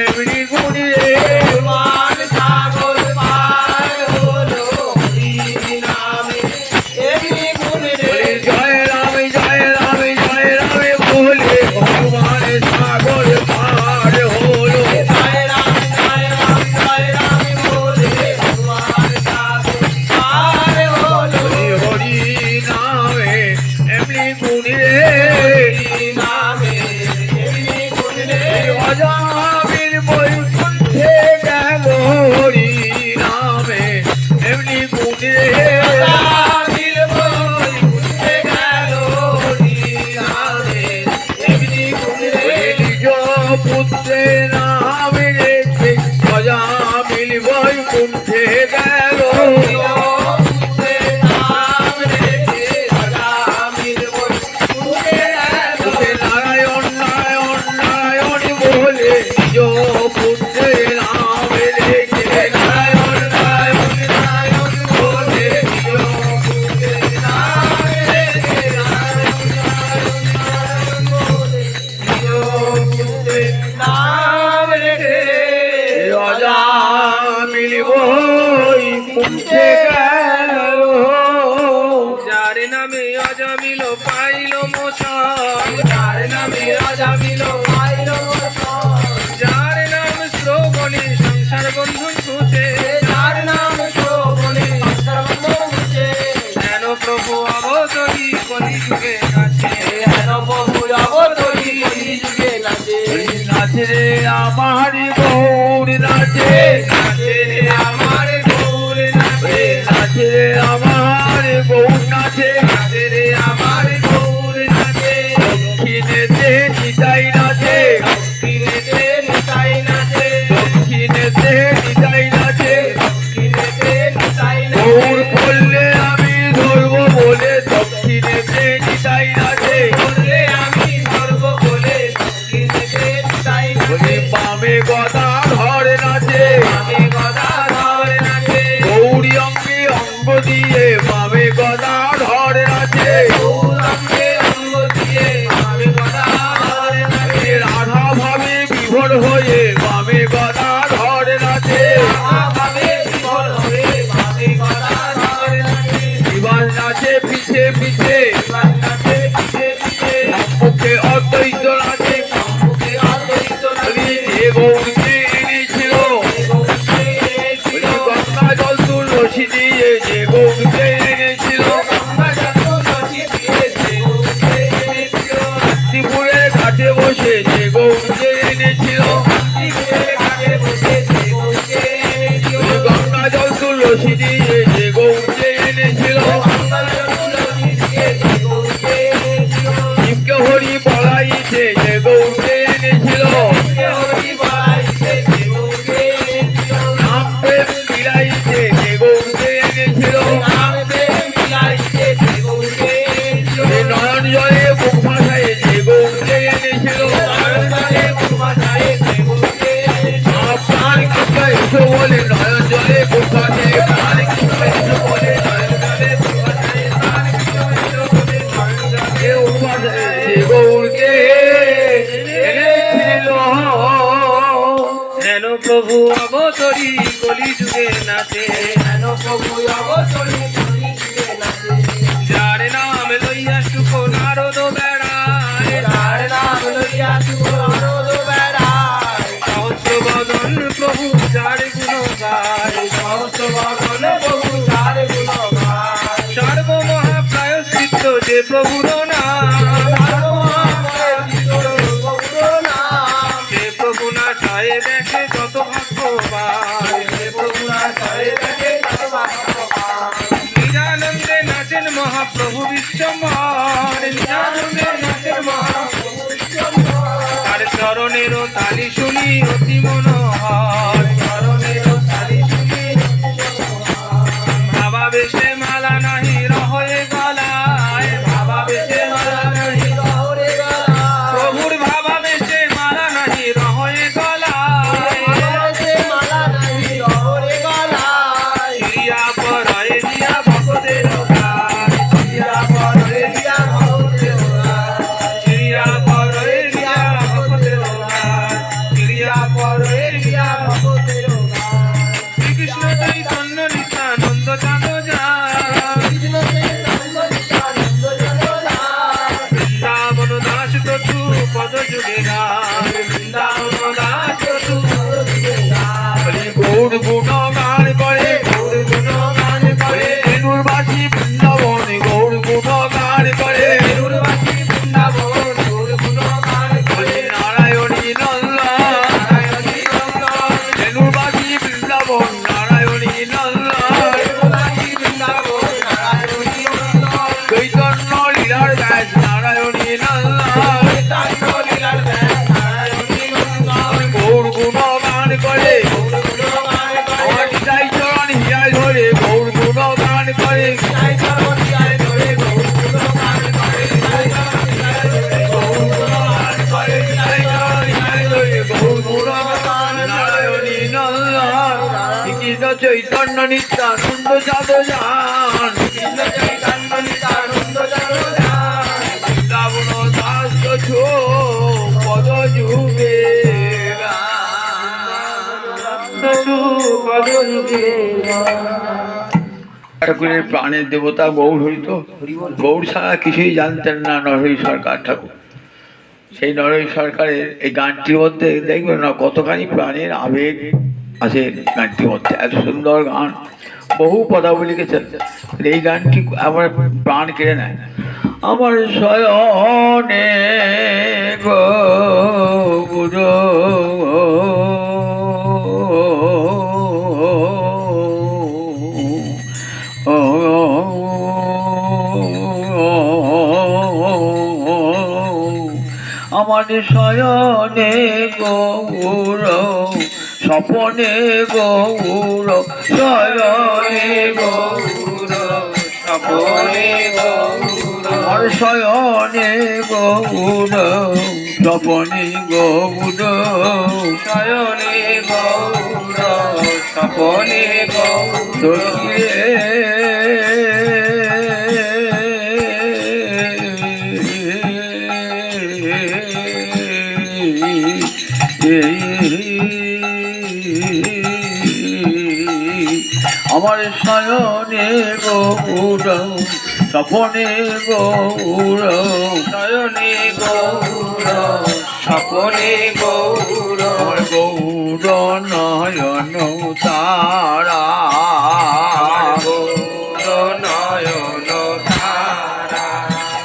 এমনি গুণী রে, হনুমান সাগর পার হলো, হরি নামে এমনি গুণ রে। হরি জয় রাম জয় রাম জয় রাম বলে হনুমান সাগর পার হলো, জয় রাম জয় রাম জয় রাম বলে হনুমান সাগর পার হলো, হরি হরি নামে এমনি গুণী রে, হরি নামে এমনি গুণ রে। অজামিল বৈকুণ্ঠে গেল, হরি নামে এমনি গুণী রে, অজামিল বৈকুণ্ঠে গেল, হরি নামে এমনি গুণ রে। নিজ পুত্রের নাম রেখে অজামিল বৈকুণ্ঠে গেল, নাম রেখে অজামিল বৈকুণ্ঠে গেল, ওকে নারায়ণ নারায়ণ নারায়ণ বলে নিজ পুত্রের নাম রেখে নারায়ণ নারায়ণ নারায়ণ বলে নিজ পুত্রের নাম রেখে, নারায়ণ নারায়ণ নারায়ণ বলে নিজ পুত্রের নাম রেখে। অজামিল বৈকুণ্ঠে গেল, যার নামে অজামিল পাইল মোচন, যার নামে অজামিল পাইল মোচন। যার নাম শ্রবণে সংসার বন্ধন ঘুচে, যার নাম শ্রবণে সংসার বন্ধন ঘুচে। হেন প্রভু অবতরী কলি যুগে নাচে, হেন প্রভু অবতরী কলি যুগে নাচে। নাচে রে আমার গৌর নাচে, নাচে রে আমার গৌর নাচে, নাচে রে আমার গৌর নাচে, নাচে রে নাচে গৌরাঙ্গে অঙ্গ দিয়ে বামে গদা ধরে নাচে রাধা ভাবে বিভোর হয়ে বামে গদা ধরে নাচে ভাবে বিভোর হয়ে বামে গদা ধরে নাচে জীবন নাচে পিছে পিছে নাচে পিছে পিছে মুখে অদ্বৈত নাচে মুখে অদ্বৈত নাচে যে গৌরকে এনেছিল গঙ্গা জল তুলসী দিয়ে যে গৌরকে এনেছিল ত্রিপুরের ঘাটে বসে যে গৌরকে এনেছিল গঙ্গা জল তুলসী দিয়ে যে গৌরকে এনেছিল শিবকে হরি বলাইছে যে গৌরকে এনেছিল নাম প্রেম মিলাইছে যে গৌরকে এনেছিল যে নয়ন জলে বুক ভাসায় যে গৌরকে এনেছিল প্রাণ কৃষ্ণ এসো বলে নয়ন জলে বুক ভাসে প্রাণ কৃষ্ণ এসো বলে নয়ন জলে বুক ভাসে যে গৌরকে এনেছিল হেন প্রভু অবতরী কলি যুগে নাচে হেন প্রভু অবতরী কলি যুগে নাচে যার নাম লইয়া সুখ নারদ বেড়ায় যার নাম লইয়া সুখ নারদ বেড়ায় সহস্র বদন প্রভু যার গুণ গায় সহস্র বদন প্রভু যার গুণ গায় সর্ব মহাপ্রায়শ্চিত্ত যে প্রভুর নাম সর্ব মহাপ্রায়শ্চিত্ত প্রভুর নাম যে প্রভু না চায় দেখে যত ভাগ্যবান যে প্রভু না চায় দেখে যত ভাগ্যবান নিজানন্দে নাচেন মহাপ্রভু বিশ্বম্ভর নিজানন্দে নাচেন মহাপ্রভু বিশ্বম্ভর তার চরণেরও তালি শুনি অতি মনোহর চরণেরও তালি শুনি ভাবা বেশে মালা নাহি রহয়ে গলায় ভাবা বেশে মালা নাহি রহয়ে গলায় প্রভুর ভাবা বেশে মালা নাহি রহয়ে গলায় মালা নাহি রহয়ে গলায় চিড়িয়া পরায়ে দিয়া ভক্তের গায় চিড়িয়া পরায়ে দিয়া ভক্তের গায় চিড়িয়া পরায়ে দিয়া ভক্তের গায় চিড়িয়া পরায়ে দিয়া ভক্তের গায় শ্রীকৃষ্ণ চৈতন্য নিত্যানন্দ চাঁদ যায় কৃষ্ণ চৈতন্য নিত্যানন্দ চাঁদ যায় বৃন্দাবন দাস প্রভু পদ যুগে গায় বৃন্দাবন দাস প্রভু পদ যুগে গায় গৌর গুণ গান করে গৌর গুণ গান করে বেনুরবাসী বৃন্দাবন গৌর গুণ গান করে বেলুরবাসী বৃন্দাবন গৌর গুণ গান করে নারায়ণী নন্দন নারায়ণী নন্দন বেনুরবাসী বৃন্দাবন নারায়ণী নন্দন বেলুরবাসী বৃন্দাবন নারায়ণী নন্দন চৈতন্য লীলার ব্যাস নারায়ণী নন্দন চৈতন্য লীলার ব্যাস নারায়ণী নন্দন গৌর গুণ গান করে গৌর গুণ গান করে আমার নিতাই চরণ হিয়ায় ধরে গৌর গুণ গান করে জয় চরণ জয় ধরে গৌর গুণ গান করে জয় চরণ জয় ধরে গৌর গুণ গান করে জয় চরণ জয় ধরে গৌর গুণ গান নারায়ণী নন্দন কৃষ্ণ চৈতন্য নিত্যানন্দ যাদব কৃষ্ণ চৈতন্য নিত্যানন্দ চাঁদ যায় বৃন্দাবন দাস ছো পদ যুগে ঠাকুরের প্রাণের দেবতা গৌর হইত গৌর ছাড়া কিছুই জানতেন না নরহরি সরকার ঠাকুর। সেই নরহরি সরকারের এই গানটির মধ্যে দেখবেন না কতখানি প্রাণের আবেগ আছে গানটির মধ্যে, এত সুন্দর গান, বহু পদাবলী লিখেছেন। এই গানটি আমার প্রাণ কেড়ে নেয়। আমার শয়নে গৌর আমার শয়নে গৌর স্বপনে গৌর শয়নে গৌর স্বপনে গৌর আমার শয়নে গৌর স্বপনে গৌর শয়নে গৌর স্বপনে গৌর আমার শয়নে গৌর স্বপনে গৌর শয়নে গৌর স্বপনে গৌর আমার গৌর নয়ন তারা গৌর নয়ন তারা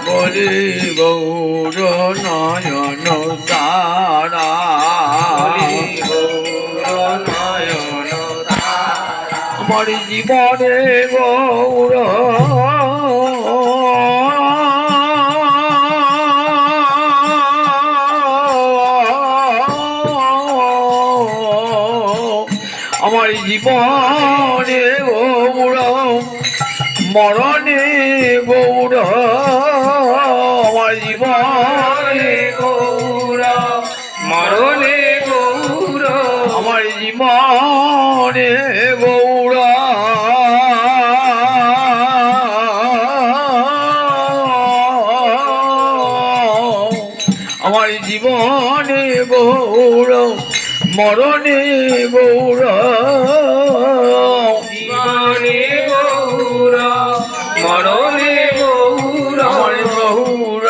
বলি গৌর নয়ন তারা গৌর নয়ন তারা আমার জীবনে গৌর আমার জীবনে গৌর মরণে গৌর আমার জীবনে গৌর মরণে গৌর আমার জীবনে গৌর আমার জীবনে গৌর মরণে গৌর জীবনে গৌর মরণে গৌর আমার গৌর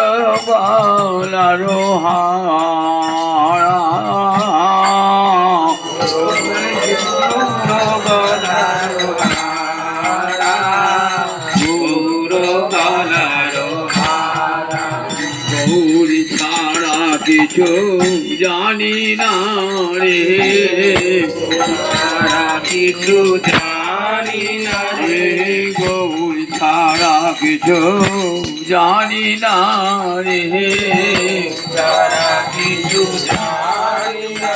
বালার হারা গৌর গলার গৌরী ছাড়া কিছু জানি না রে সারা কিছু জানি না রে রে গৌরী ছাড়া কিছু জানি না রে সারা কিছু জানি না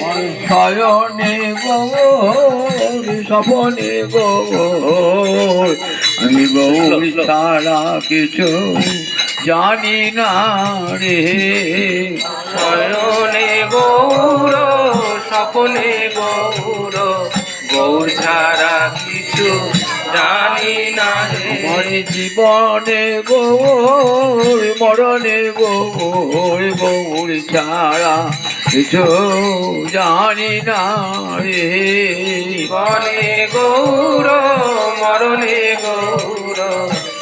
রে শয়নে গৌর স্বপনে গৌর আমি গৌরী ছাড়া কিছু জানি না রে শয়নে গৌর স্বপনে গৌর গৌর ছাড়া কিছু জানি না রে আমার জীবনে গৌর মরণে গৌর গৌর ছাড়া কিছু জানি না রে জীবনে গৌর মরণে গৌর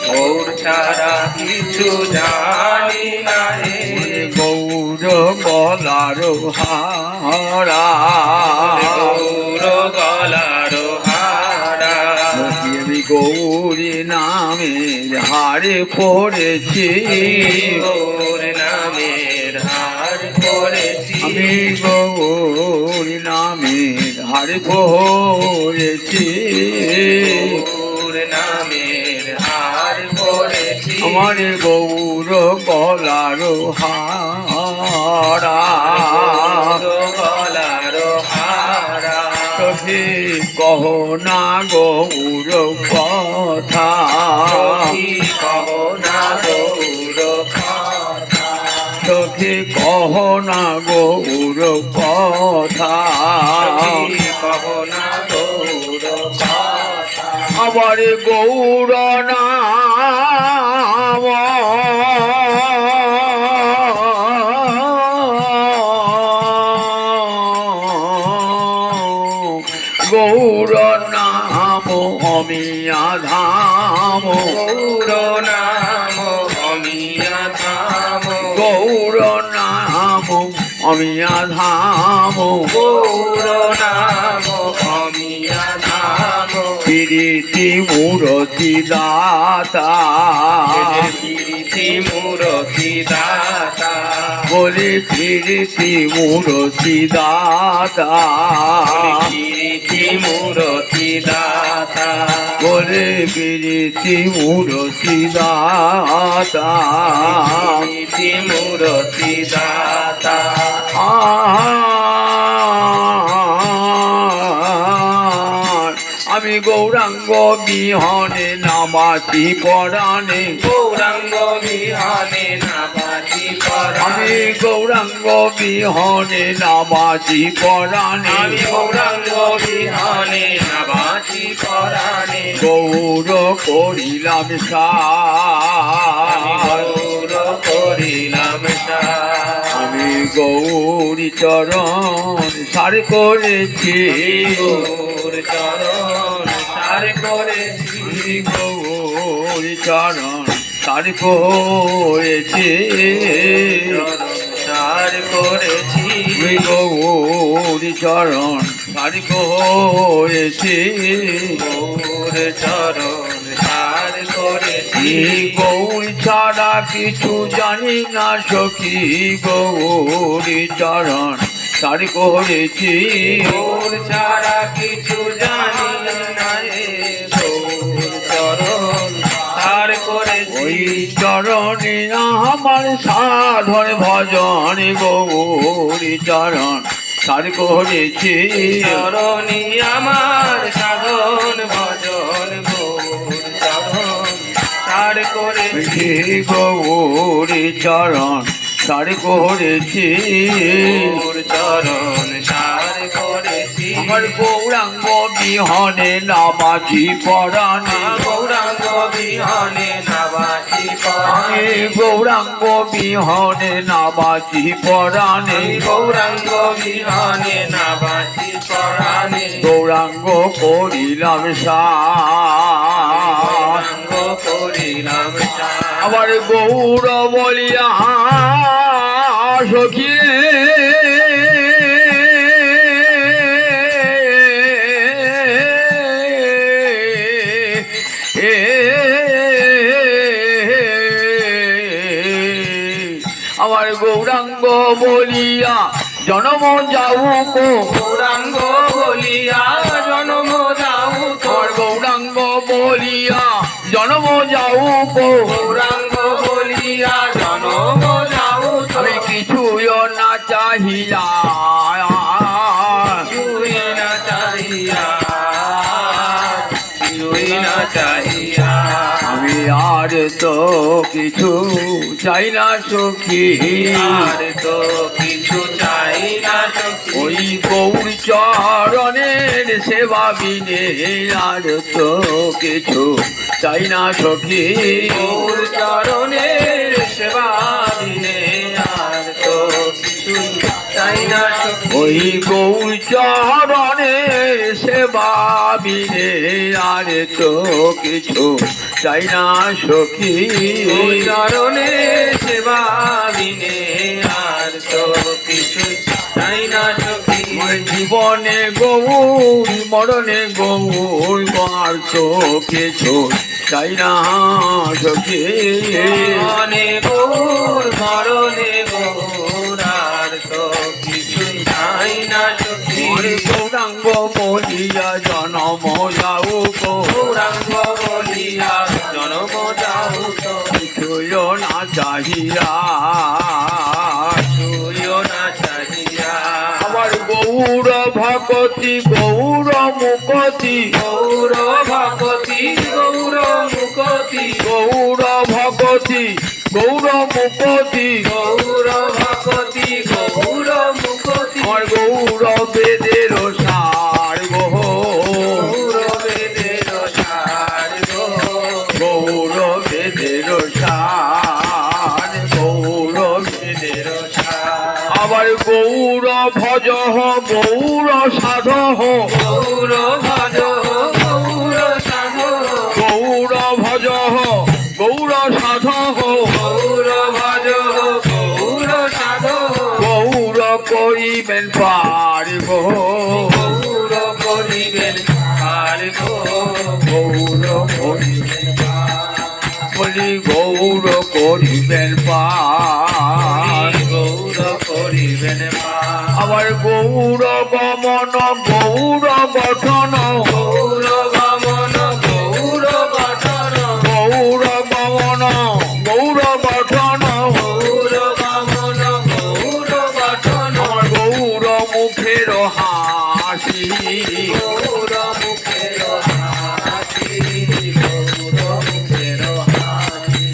গৌর ছাড়া কিছু জানি না রে গৌর গলার হারা গৌর গলার হারা আমি গৌরী নামের হারে পড়েছি গৌর নামের হার করেছি আমি গৌরী নামের হারে পড়েছি গৌর নামের হার করেছি আমার গৌর গলার হারা গৌর গলার হারা সখী কহ না গৌর কথা সখী কহ না গৌর কথা সখী কহ না গৌর কথা সখী কহ না গৌর কথা আবার গৌর নাম গৌর নাম অমিয়া ধাম গৌর নাম অমিয়া ধাম গৌর নাম অমিয়া ধাম গৌর নাম অমিয়া ধাম প্রীতি মূরতি দাতা প্রীতি মূরতি দাতা বলে প্রীতি মূরতি দাতা প্রীতি মূরতি দাতা বলে প্রীতি মূরতি দাতা প্রীতি মূরতি দাতা আমি গৌরাঙ্গ বিহনে নামাতি পরাণে গৌরাঙ্গ বিহানে নাবাতি আমি পরাণে গৌরাঙ্গ বিহনে নামাতি পরাণে আমি গৌরাঙ্গ বিহানে নাবাতি পরাণে গৌর করিলাম আমি সার গৌর করিলাম সার আমি গৌরী চরণ সার করেছি, গৌর চরণ সার করেছি, গৌরী চরণ সার করেছি, সার করেছি, গৌরী চরণ সার করেছি, গৌর চরণ সার করেছি, গৌরী ছাড়া কিছু জানি না সখী, গৌরী চরণ সার করেছি, গৌর ছাড়া কিছু জানি না রে, গৌর চরণ সার করেছি, ওই চরণে আমার সাধন ভজন, গৌরী চরণ সার করেছি, চরণী আমার সাধন ভজন, গৌর চরণ সার করেছি, গৌরী চরণ সার করেছি, গৌর চরণ সার করেছি, আমার গৌরাঙ্গ বিহনে নামাজি পরাণে, গৌরাঙ্গ বিহনে নাবাসি পরাণে, গৌরাঙ্গ বিহনে নামাজি পরাণে, গৌরাঙ্গ বিহনে নাবাসি পরাণে, গৌরাঙ্গ করিলাম সার, গৌরাঙ্গ করিলাম সার, আবার গৌর বলিয়া সখী আমার গৌরাঙ্গ বলিয়া জনম যাও গো, গৌরাঙ্গ বলিয়া জনম যাও, আমার গৌরাঙ্গ বলিয়া জনম যাও গো, গৌরাঙ্গ বলিয়া জনম যাও, আমি কিছুও না চাহিয়া, কিছুই না চাহিয়া, কিছুই না চাহিয়া, আমি আর তো কিছু চাই না সখী, আর তো কিছু চাই না সখী, ওই গৌর চরণের সেবা বিনে আর তো কিছু চাই না সখী, গৌর চরণের সেবা বিনে আর তো কিছু চাই না সখী, ওই গৌর চরণের সেবা বিনে আর তো কিছু চাই না সখী, গৌর চরণের সেবা বিনে আর তো কিছু চাই না সখী, জীবনে গৌর মরণে গৌর আর তো কিছু চাই না সখী, জীবনে গৌর মরণে গৌর আর তো কিছু চাই না সখী, গৌরাঙ্গ বলিয়া জনম যাও গো, গৌরাঙ্গ বলিয়া জনম যাও তো কিছুও না চাহিয়া, ছুঁয়ো না চাহিয়া, আমার গৌর ভকতি গৌর মুকতি, গৌর ভগতি গৌর মুকতি, গৌর ভকতি গৌর মুকতি, গৌর ভগতি গৌর মুকতি, আমার গৌর বেদের সার গো, গৌর বেদের সার গো, গৌর বেদের সার, গৌর বেদের সার, আবার গৌর ভজ গৌর সাধ, গৌর ভজ গৌর সাধ, গৌর ভজ গৌর সাধ, গৌর ভজ গৌর সাধ, গৌর করিবেন পার গো, গৌর করিবেন পার গো, গৌর করিবেন বলি গৌর করিবেন পার, গৌর করিবেন পার, আবার গৌর গমন গৌর গঠন, গৌর গমন গৌর গঠন, গৌর গমন গৌর গঠন, গৌর গমন গৌর গঠন, আমার গৌর মুখের হাসি, গৌর মুখের হাসি, গৌর মুখের হাসি,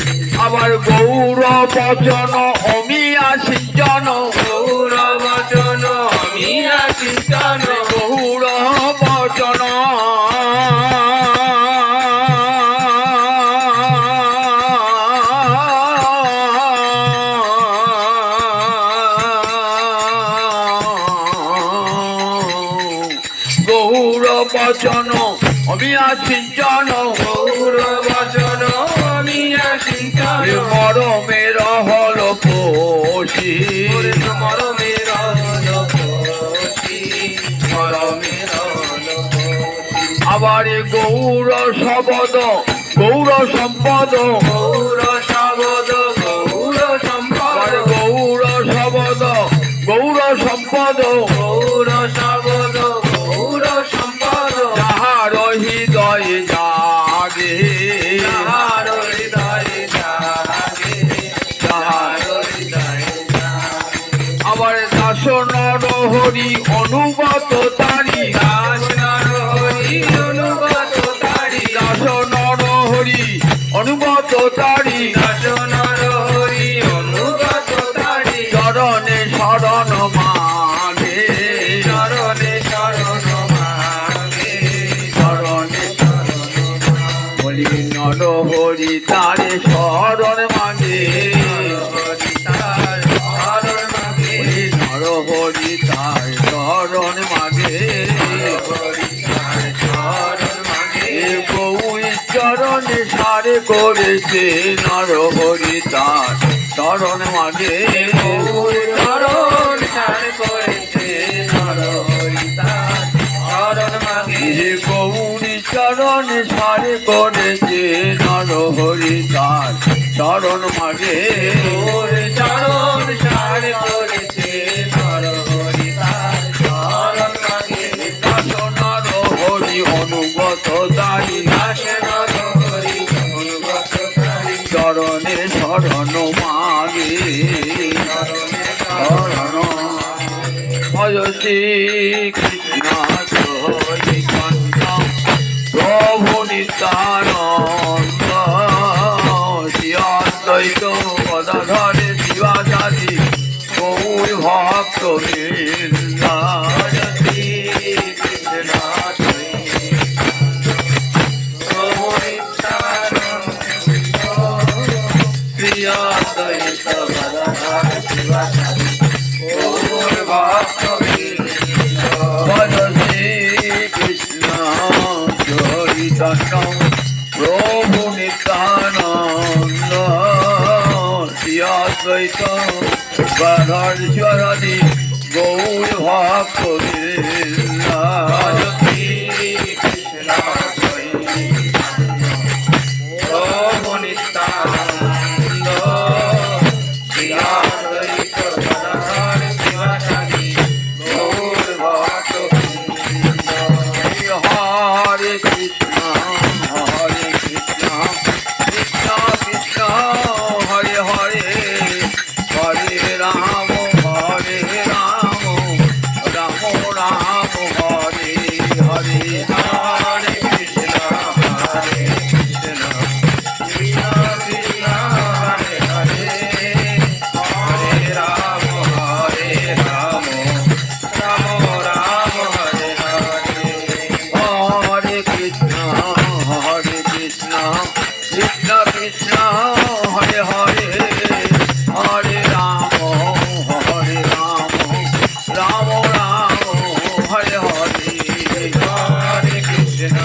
আবার গৌর বচন অমিয়া সিঞ্জন, গৌর বচন অমিয়া চিন্তন, গৌর বচন বচন অমিয়া সিঞ্চন গৌর বচন অমিয়া সিঞ্চন মরমের হল পোষী মরমের লোপসী মরমের লোপসী আবার গৌর শবদ গৌর সম্পদ গৌর শবদ গৌর সম্পদ গৌর শবদ গৌর সম্পদ গৌর শবদ গৌর সম্পদ যাহার হৃদয়ে জাগে যাহার হৃদয়ে জাগে যাহার হৃদয়ে জাগে আবার দাস নর হরি অনুগত তারি দাস নর হরি অনুগত তারি দাস নর হরি অনুগত তারি দাস নর হরি অনুগত তারি চরণে শরণ মাগে চরণে শরণ মাগে চরণে বলি নর হরি তারে শরণ মাগে হরি তার শরণ মাগে বলি নর হরি তার শরণ মাগে হরি তার শরণ মাগে এ বউ চরণে সারে করেছে নর হরি তার চরণ মাগে চরণ সার করেছে নর হরি তার শরণ মাগে এ গৌরী চরণে সারে করেছে নর হরি তার চরণ মাগে চরণ সার করেছে নর হরি তার শরণ মাগে দাস নর হরি অনুগত দায়ী দাস নর হরি অনুগত তারি চরণে শরণ মাগে শরণ ভজ শ্রী কৃষ্ণ চৈতন্য প্রভু নিত্যানন্দ শ্রী অদ্বৈত গদাধরে শিবাচারি গৌর ভক্ত বৃন্দ শ্রী কৃষ্ণ প্রভু নিত্যানন্দ শ্রী অদ্বৈত গদাধর শিবাচারি গৌর ভক্ত বৃন্দ ভজ শ্রী কৃষ্ণ চৈতন্য প্রভু নিত্যানন্দ শ্রী অদ্বৈত গদাধর শিবাচারি গৌর ভক্ত বৃন্দ শ্রী কৃষ্ণ প্রভু নিত্যানন্দ শ্রী অদ্বৈত গদাধর শিবাচারি গৌর ভক্ত বৃন্দ হরে কৃষ্ণ কৃষ্ণ কৃষ্ণ হরে হরে হরে রাম রাম রাম হরে হরে হরে কৃষ্ণ কৃষ্ণ কৃষ্ণ হরে হরে হরে রাম রাম রাম হরে হরে হরে কৃষ্ণ কৃষ্ণ কৃষ্ণ হরে হরে হরে রাম রাম রাম হরে হরে হরে কৃষ্ণ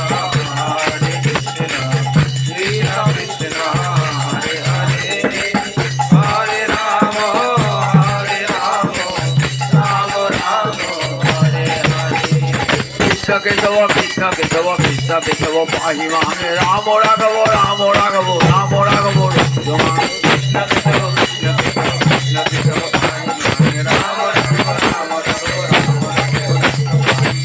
কৃষ্ণ কৃষ্ণ হরে হরে হরে রাম রাম রাম হরে হরে কৃষ্ণ কেশব কৃষ্ণ কেশব কৃষ্ণ কেশব পাহি মামে রাম রাঘব রাম রাঘব রাম রাঘব রমা কৃষ্ণ কেশব কৃষ্ণ কেশব কৃষ্ণ কেশব হরে রাম রাম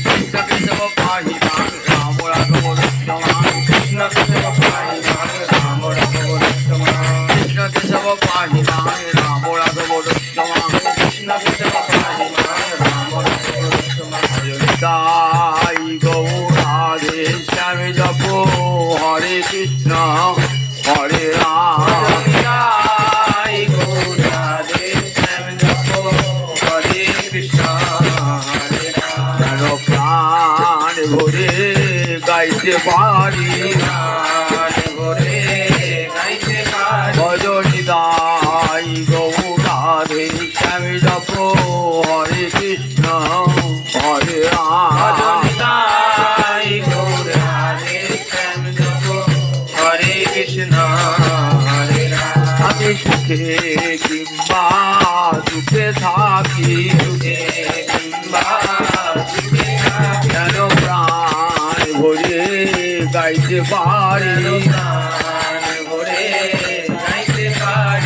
কৃষ্ণ কেশব পাহি মামে রাম রাঘব রমা কৃষ্ণ কেশব হরে রাম কৃষ্ণ কেশব পাহি মামে রাম রাঘব রমা কৃষ্ণ কেশব হরে রাম তাই গৌরাধে শ্যামে জপ হরে কৃষ্ণ হরে রাম জয় গৌরাধে শ্যাম জপ হরে কৃষ্ণ হরে রাম যেন প্রাণ ভরে গাইতে পারি প্রাণ ভরে গাইতে পারি ভজনি দাই গৌরাধে শ্যামে জপ হরে কৃষ্ণ হরে রাম ভজনিতাই সুখে কিংবা দুঃখে থাকি যেন প্রাণ ভরে গাইতে পারি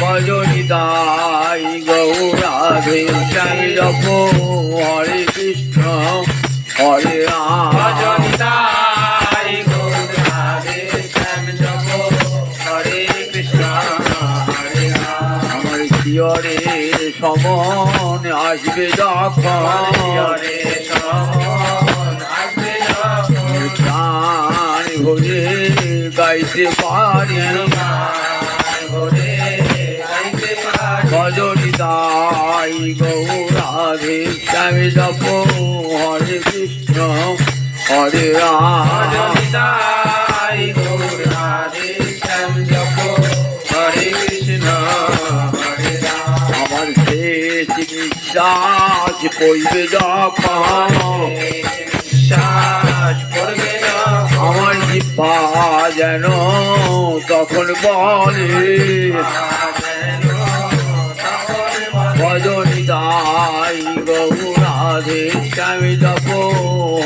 ভজনিতাই গৌরাধে শ্যাম জপ হরে কৃষ্ণ হরে রাম ভজনিতাই গৌরাধে শ্যাম জপ হরে কৃষ্ণ হরে রাম। আমার শিয়রে সমন আসবে যখন হরে সমন আসবে যখন প্রাণ ভরে গাইতে পারি ভরে গাইতে পারি ভজনিতাই গৌরাধে শ্যাম জপ হরে কৃষ্ণ হরে রাম ভজনিতাই গৌরাধে শ্যাম জপ হরে কৃষ্ণ হরে রাম। আমার শেষ নিঃশ্বাস পড়বে যখন শ্বাস পড়বে যখন আমার জিহ্বা যেন তখন বলে ভজনিতাই গৌরাধে শ্যাম জপ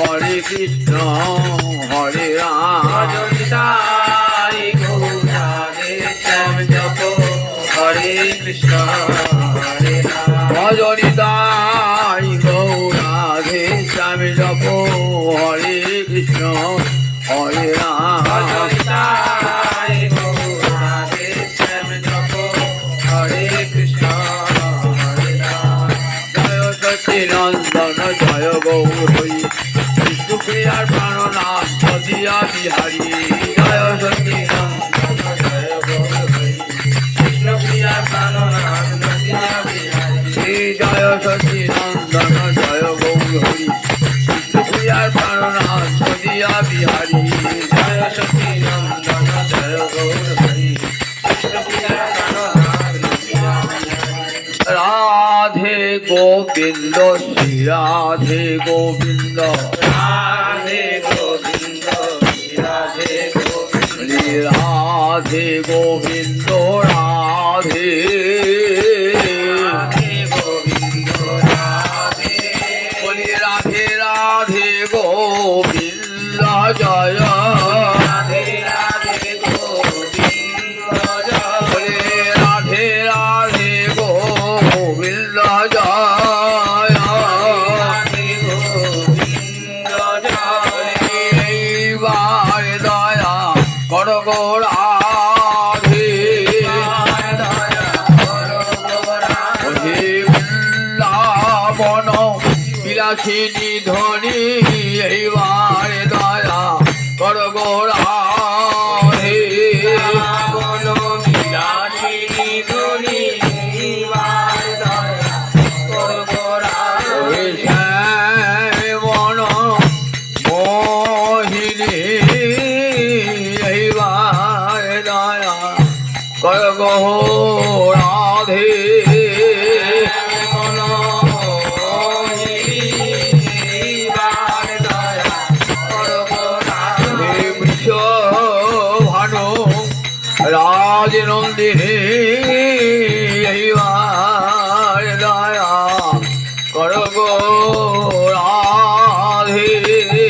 হরে কৃষ্ণ হরে রাম ভজনিতাই গৌরাধে শ্যাম জপ হরে কৃষ্ণ হরে রাম। ভজনিতাই গৌরাধে শ্যাম জপ হরে কৃষ্ণ হরে রাম ভজনিতাই গৌরাধে শ্যাম জপ হরে কৃষ্ণ হরে রাম। জয় সচিনন্দন জয় গৌরী বিষ্ণু প্রিয়ার প্রাণনাথ সদিয়া বিহারী জয় সচিনন্দন জয় গৌরহরি কৃষ্ণ প্রিয়া প্রাণনাথ নদিয়া বিহারী শ্রী জয় সচিনন্দন জয় গৌরী বিষ্ণু প্রিয়ার প্রাণনাথ সদিয়া বিহারী জয় সচিনন্দন জয় গৌরহরি কৃষ্ণ প্রিয়া প্রাণনাথ নদিয়া বিহারী। রাধে গোবিন্দ শ্রী রাধে গোবিন্দ রাধে গোবিন্দ রাধে গোবিন্দ শ্রী রাধে গোবিন্দ রাধে রাধে গোবিন্দ রাধে বলি রাধে রাধে গোবিন্দ জয় রাধে রাধে গোবিন্দ জয় বলি রাধে রাধে গোবিন্দ জয় রাধে গোবিন্দ জয় এইবার দয়া কর গো রাধে দয়া করো গোরা হে বৃন্দাবন বিলাসিনী ধ্বনি এইবার দয়া কর গো রাধে বন বিলাসিনী ধ্বনি এইবার দয়া করো গোরা হে শ্যামবন মোহিনী এইবার দয়া কর গো রাধে ভানু রাজনন্দিনী এইবার দয়া কর গো রাধে হে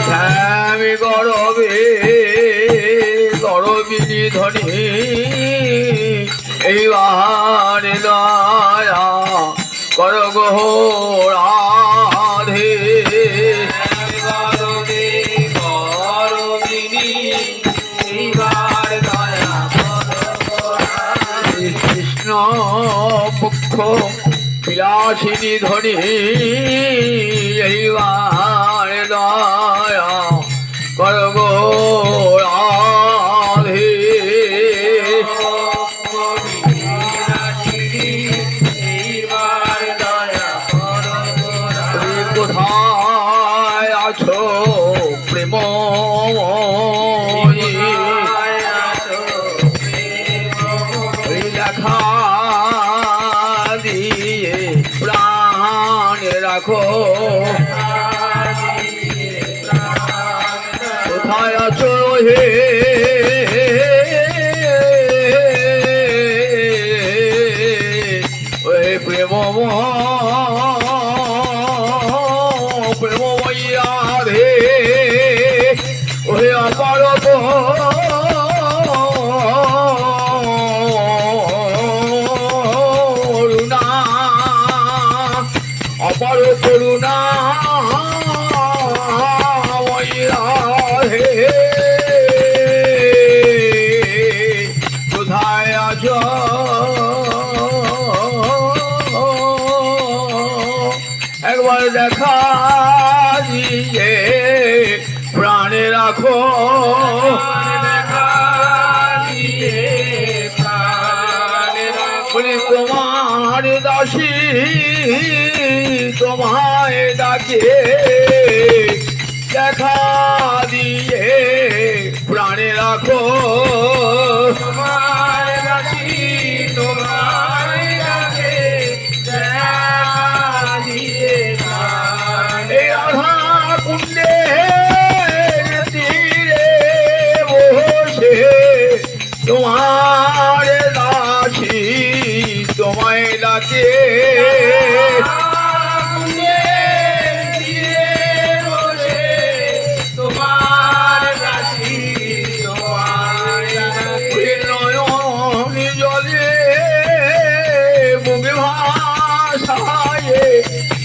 শ্যামী গরবে গরবিনী ধ্বনি এইবার দয়া কর গো রাধে কৃষ্ণ মুখ্য বিলাসিনী ধ্বনি এইবার দয়া কর গো রাধে তুমি কোথায় আছো প্রেম দেখা দিয়ে প্রাণ রাখো হে ওহে প্রেমময়ী রাধে ওহে অপার করুণা অপার করুণা রাধে কোথায় আছো একবার দেখা দিয়ে প্রাণে রাখো বলি তোমার দাসী তোমায় ডাকে দেখা দিয়ে প্রাণে রাখো তোমার দাসী তোমায় ডাকে দেখা দিয়ে এই রাধা কুণ্ডে তীরে বসে তোমার দাসী তোমায় ডাকে তোমার দাসী তোমায় ডাকে নয়ন জলে মুখে ভাষায়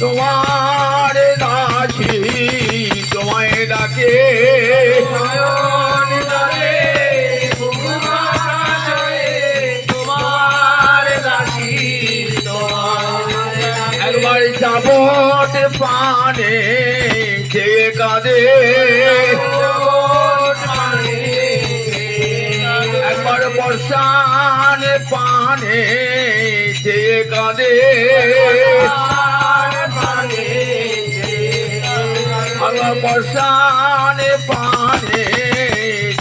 তোমার দাসী তোমায় ডাকে নয়ন জলে তোমার দাসী তোমায় ডাকে একবার চাবট পানে যে কাঁদে একবার বর্ষান পানে যে কাঁদে একবার বর্ষান পানে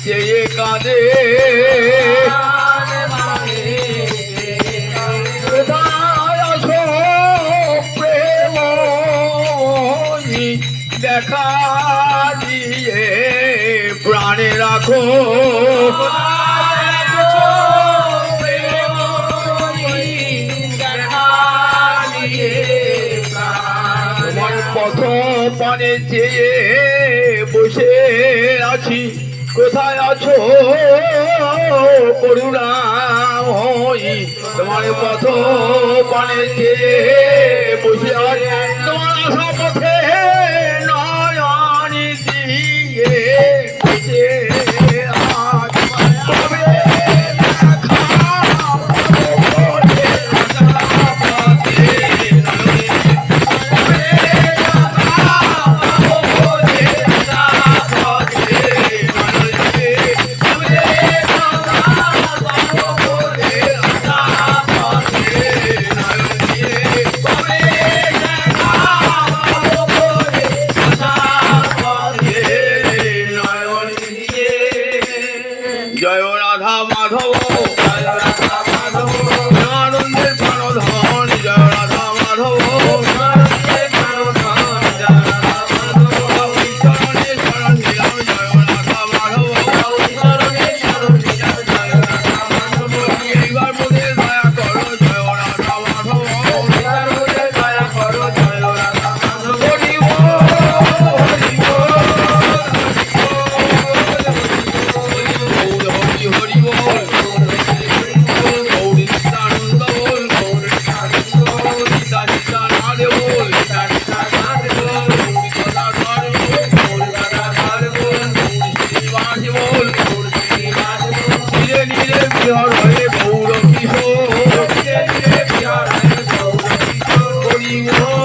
যে কাঁদে দেখা দিয়ে প্রাণে রাখো তোমার পথ পানে চেয়ে বসে আছি কোথায় আছো করুণাময়ী তোমার পথ পানে চেয়ে বসে আছি তোমার আশা পথে নয়ন দিয়ে বসে আছি তবে জয় রাধা মাধব আনন্দের প্রাণধন জয় রাধা মাধব চরণে শরণ নিলাম জয় রাধা মাধব এইবার মোদের দয়া করো জয় রাধা মাধব হরি বল, হরি বল। হরি হরি বল গৌরী নিত্যানন্দ বল গীতা গীতা নাদে বল গৌরী গদাধর বল শ্রীনিবাস বল ধীরে ধীরে বিহার হয়ে গৌর কিশোর হরি বল